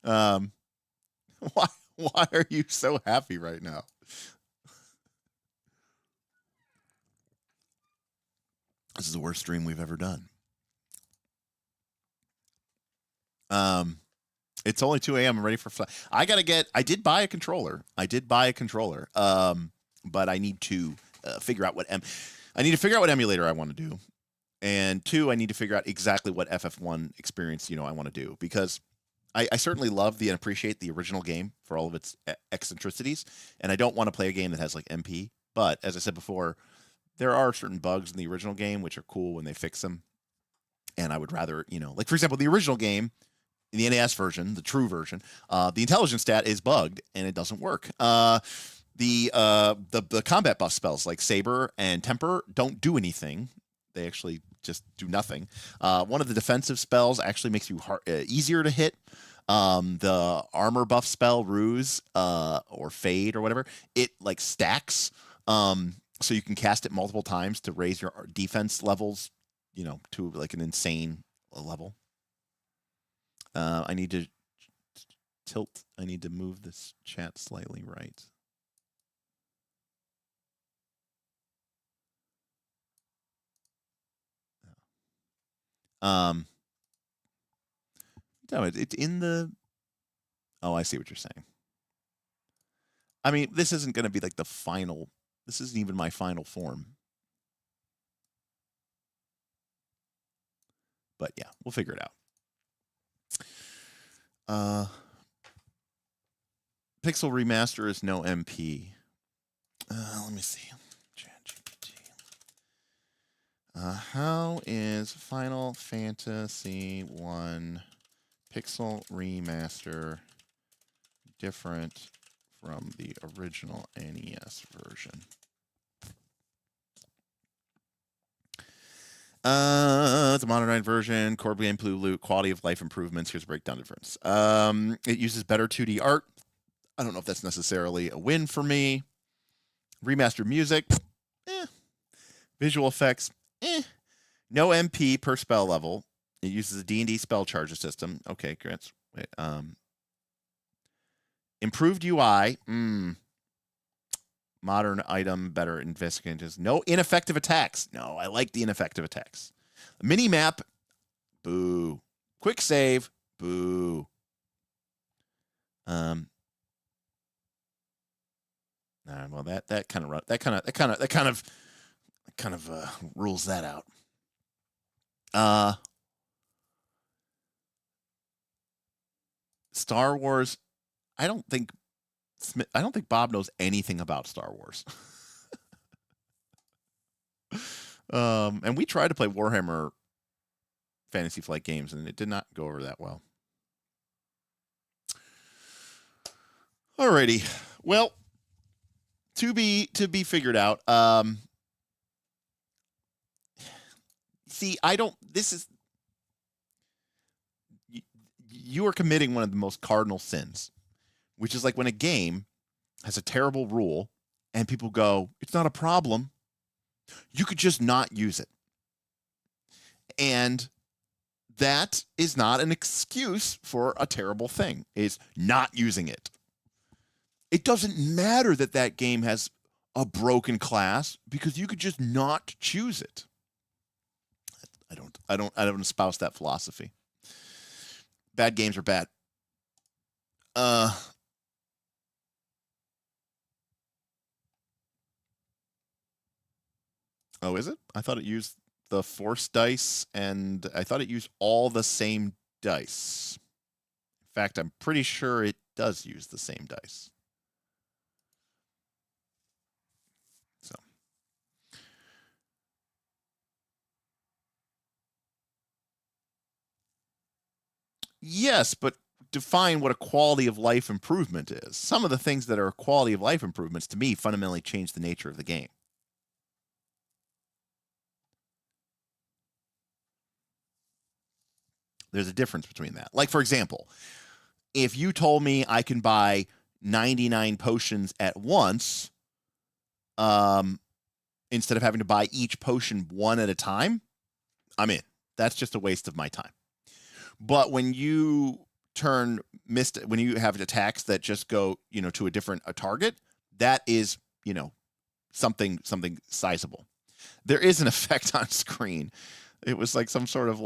Why are you so happy right now? This is the worst stream we've ever done. It's only 2 a.m. I'm ready for fun. I did buy a controller. But I need to figure out what emulator I want to do. And 2, I need to figure out exactly what FF1 experience, I want to do, because I certainly love and appreciate the original game for all of its eccentricities, and I don't want to play a game that has like MP. But as I said before, there are certain bugs in the original game which are cool when they fix them, and I would rather, like for example, the original game, in the NES version, the true version, the intelligence stat is bugged and it doesn't work. The combat buff spells like Saber and Temper don't do anything. They actually just do nothing. One of the defensive spells actually makes you easier to hit. The armor buff spell, Ruse, or Fade or whatever, it like stacks. So you can cast it multiple times to raise your defense levels, to like an insane level. I need to move this chat slightly right. No, it's in the. Oh, I see what you're saying. I mean, this isn't going to be like the final. This isn't even my final form. But yeah, we'll figure it out. Pixel Remaster is no MP. Let me see. ChatGPT. How is Final Fantasy 1 Pixel Remaster different from the original NES version? It's a modernized version, core gameplay loot, quality of life improvements. Here's a breakdown difference. It uses better 2D art. I don't know if that's necessarily a win for me. Remastered music, visual effects, no MP per spell level. It uses a D&D spell charger system. Okay, great. Wait, improved UI. Modern item, better investigators. No ineffective attacks. No, I like the ineffective attacks. Mini map. Boo. Quick save. Boo. Well, that kind of rules that out. Star Wars. I don't think Bob knows anything about Star Wars. And we tried to play Warhammer Fantasy Flight games, and it did not go over that well. Alrighty. Well, to be figured out. See, you are committing one of the most cardinal sins, which is like when a game has a terrible rule and people go, it's not a problem. You could just not use it. And that is not an excuse for a terrible thing, is not using it. It doesn't matter that that game has a broken class because you could just not choose it. I don't espouse that philosophy. Bad games are bad. Oh, is it? I thought it used the force dice, and I thought it used all the same dice. In fact, I'm pretty sure it does use the same dice. So. Yes, but define what a quality of life improvement is. Some of the things that are quality of life improvements, to me, fundamentally change the nature of the game. There's a difference between that. Like, for example, if you told me I can buy 99 potions at once, instead of having to buy each potion one at a time, I'm in. That's just a waste of my time. But when you turn missed when you have attacks that just go, to a target, that is, something sizable. There is an effect on screen. It was like some sort of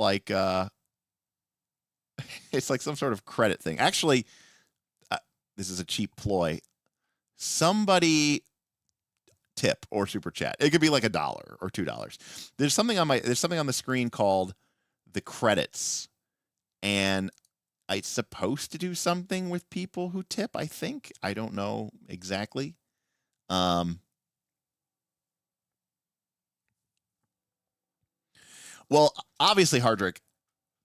it's like some sort of credit thing. Actually, this is a cheap ploy. Somebody tip or super chat. It could be like $1 or $2. There's something on the screen called the credits, and it's supposed to do something with people who tip, I think. I don't know exactly. Well, obviously, Hardrick,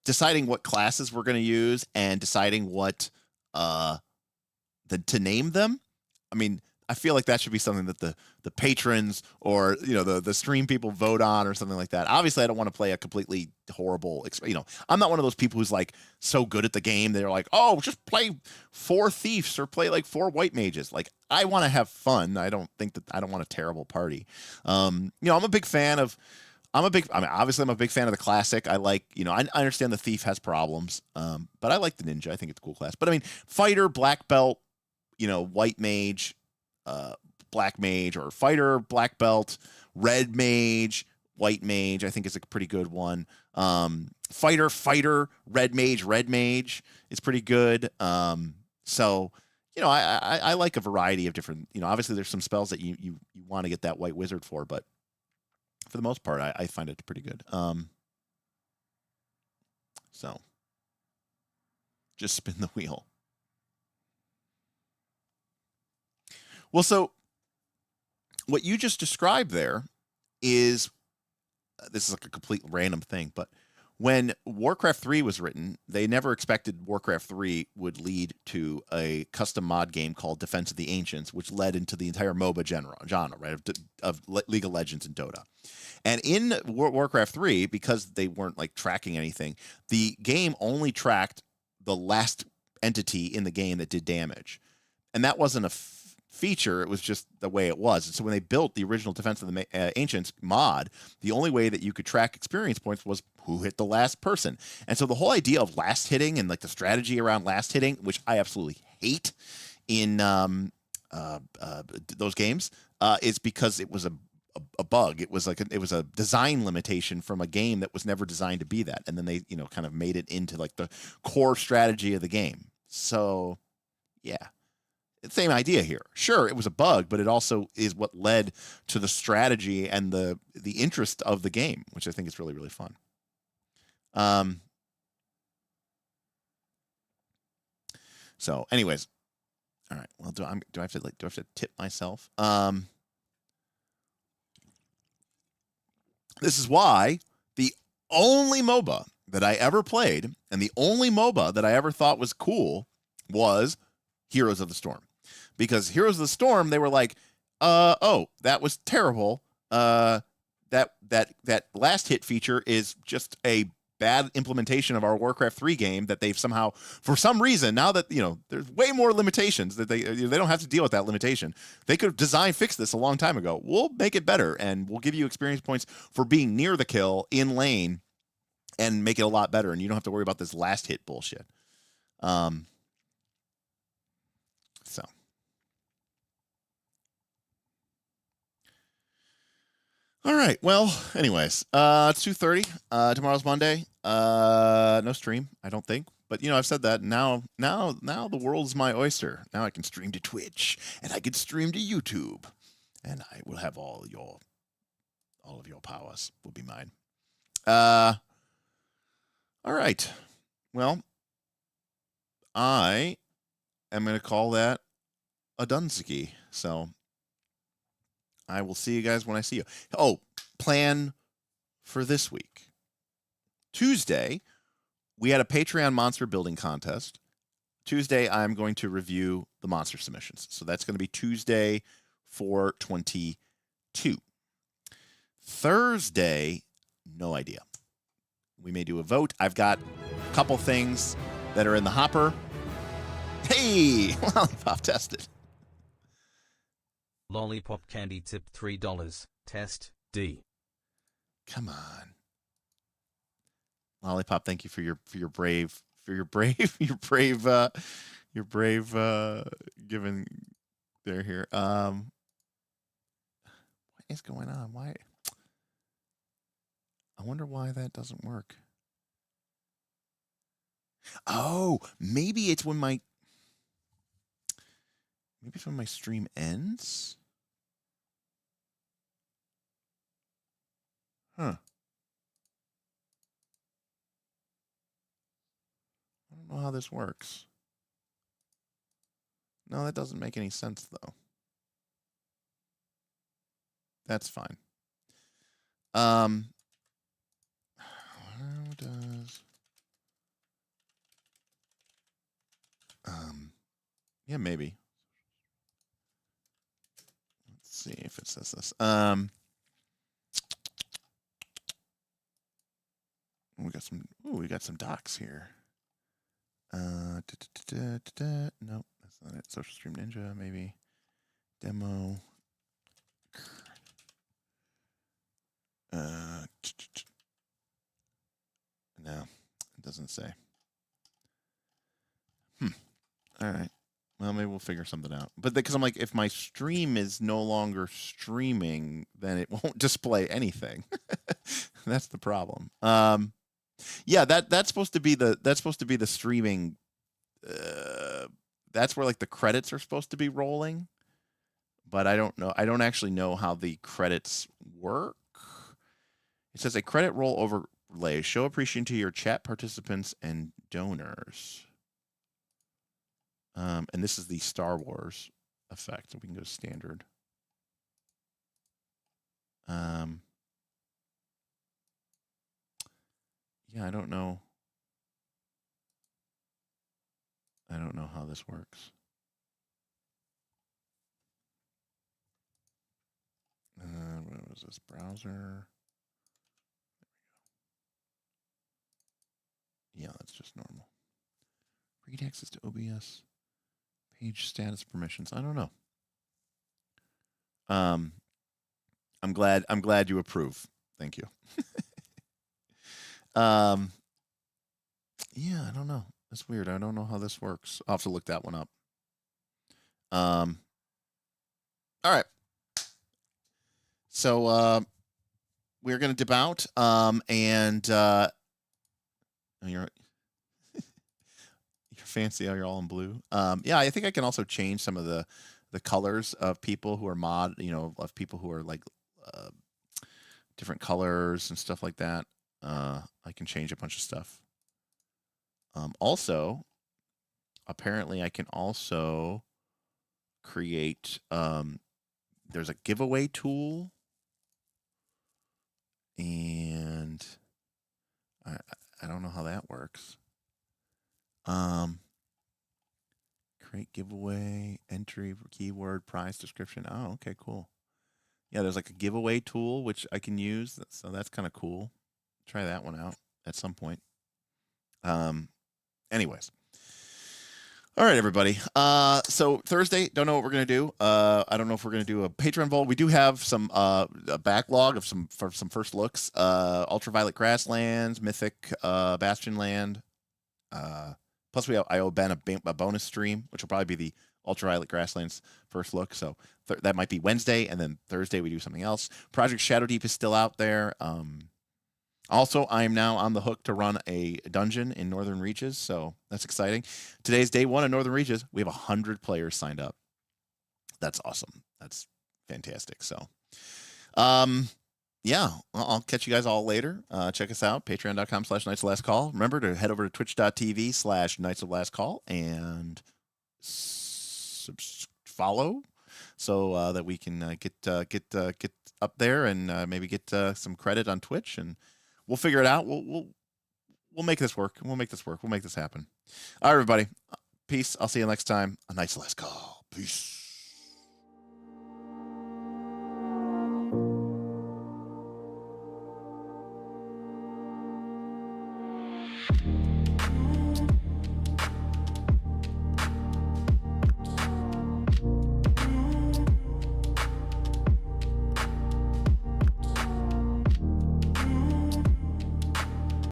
deciding what classes we're going to use and deciding what to name them. I mean, I feel like that should be something that the patrons or the stream people vote on or something like that. Obviously, I don't want to play a completely horrible. I'm not one of those people who's like so good at the game they're like, oh, just play 4 thieves or play like 4 white mages. Like, I want to have fun. I don't want a terrible party. I'm a big fan of. Obviously, I'm a big fan of the classic. I like, I understand the thief has problems, but I like the ninja. I think it's a cool class. But I mean, fighter, black belt, white mage, black mage, or fighter, black belt, red mage, white mage, I think is a pretty good one. Fighter, red mage is pretty good. So, I like a variety of different, obviously there's some spells that you want to get that white wizard for, but for the most part, I find it pretty good. So just spin the wheel. Well, so what you just described there is, this is like a complete random thing, but when Warcraft 3 was written, they never expected Warcraft 3 would lead to a custom mod game called Defense of the Ancients, which led into the entire MOBA genre, right, of League of Legends and Dota. And in Warcraft 3, because they weren't like tracking anything, the game only tracked the last entity in the game that did damage. And that wasn't a feature, it was just the way it was. And so when they built the original Defense of the Ancients mod, the only way that you could track experience points was who hit the last person. And so the whole idea of last hitting and like the strategy around last hitting, which I absolutely hate in those games, is because it was a bug. It was it was a design limitation from a game that was never designed to be that. And then they, kind of made it into like the core strategy of the game. So yeah. Same idea here. Sure, it was a bug, but it also is what led to the strategy and the interest of the game, which I think is really, really fun. So, anyways, all right. Well, do I have to tip myself? This is why the only MOBA that I ever played and the only MOBA that I ever thought was cool was Heroes of the Storm. Because Heroes of the Storm, they were like, oh, that was terrible. That last hit feature is just a bad implementation of our Warcraft 3 game that they've somehow, for some reason, now that, there's way more limitations that they don't have to deal with that limitation. They could have fixed this a long time ago. We'll make it better, and we'll give you experience points for being near the kill in lane and make it a lot better, and you don't have to worry about this last hit bullshit. So. All right. Well, anyways, it's 2:30. Tomorrow's Monday. No stream, I don't think. But I've said that. Now the world's my oyster. Now I can stream to Twitch and I can stream to YouTube, and I will have all of your powers will be mine. All right. Well, I am going to call that a Dunsky. So. I will see you guys when I see you. Oh, plan for this week. Tuesday, we had a Patreon monster building contest. Tuesday, I'm going to review the monster submissions. So that's going to be Tuesday, 4/22. Thursday, no idea. We may do a vote. I've got a couple things that are in the hopper. Hey, Lollipop tested. Lollipop candy tip $3. Test D. Come on. Lollipop, thank you for your brave for your brave, giving there here. What is going on? Why? I wonder why that doesn't work. Oh, maybe it's when my stream ends. Huh. I don't know how this works. No, that doesn't make any sense, though. That's fine. How does... yeah, maybe. Let's see if it says this. We got some docs here. No, that's not it. Social Stream Ninja, maybe. Demo. No, it doesn't say. All right. Well, maybe we'll figure something out. But because I'm like, if my stream is no longer streaming, then it won't display anything. That's the problem. Yeah, that's supposed to be the streaming. That's where like the credits are supposed to be rolling. But I don't know. I don't actually know how the credits work. It says a credit roll overlay. Show appreciation to your chat participants and donors. And this is the Star Wars effect. So we can go to standard. Yeah, I don't know. I don't know how this works. What was this? Browser. Yeah, that's just normal. Read access to OBS. Page status permissions. I don't know. I'm glad you approve. Thank you. Yeah, I don't know. That's weird. I don't know how this works. I'll have to look that one up. All right. So we're gonna dip out. And you're fancy how you're all in blue. Yeah, I think I can also change some of the colors of people who are of people who are like different colors and stuff like that. I can change a bunch of stuff. Also, apparently I can also create, there's a giveaway tool, and I don't know how that works. Create giveaway, entry, keyword, prize description. Oh, okay, cool. Yeah, there's like a giveaway tool which I can use, so that's kind of cool. Try that one out at some point. Anyways. All right, everybody. So Thursday, don't know what we're gonna do. I don't know if we're gonna do a Patreon vault. We do have some a backlog of some first looks. Ultraviolet Grasslands, Mythic Bastion Land. Plus, I owe Ben a bonus stream, which will probably be the Ultraviolet Grasslands first look. So that might be Wednesday, and then Thursday we do something else. Project Shadow Deep is still out there. Also, I am now on the hook to run a dungeon in Northern Reaches, so that's exciting. Today's day 1 in Northern Reaches. We have 100 players signed up. That's awesome. That's fantastic. So, yeah, I'll catch you guys all later. Check us out, patreon.com/Knights of Last Call. Remember to head over to twitch.tv/Knights of Last Call and follow so that we can get up there and maybe get some credit on Twitch, and we'll figure it out. We'll make this work. We'll make this work. We'll make this happen. All right, everybody. Peace. I'll see you next time on Knights of Last Call. Peace.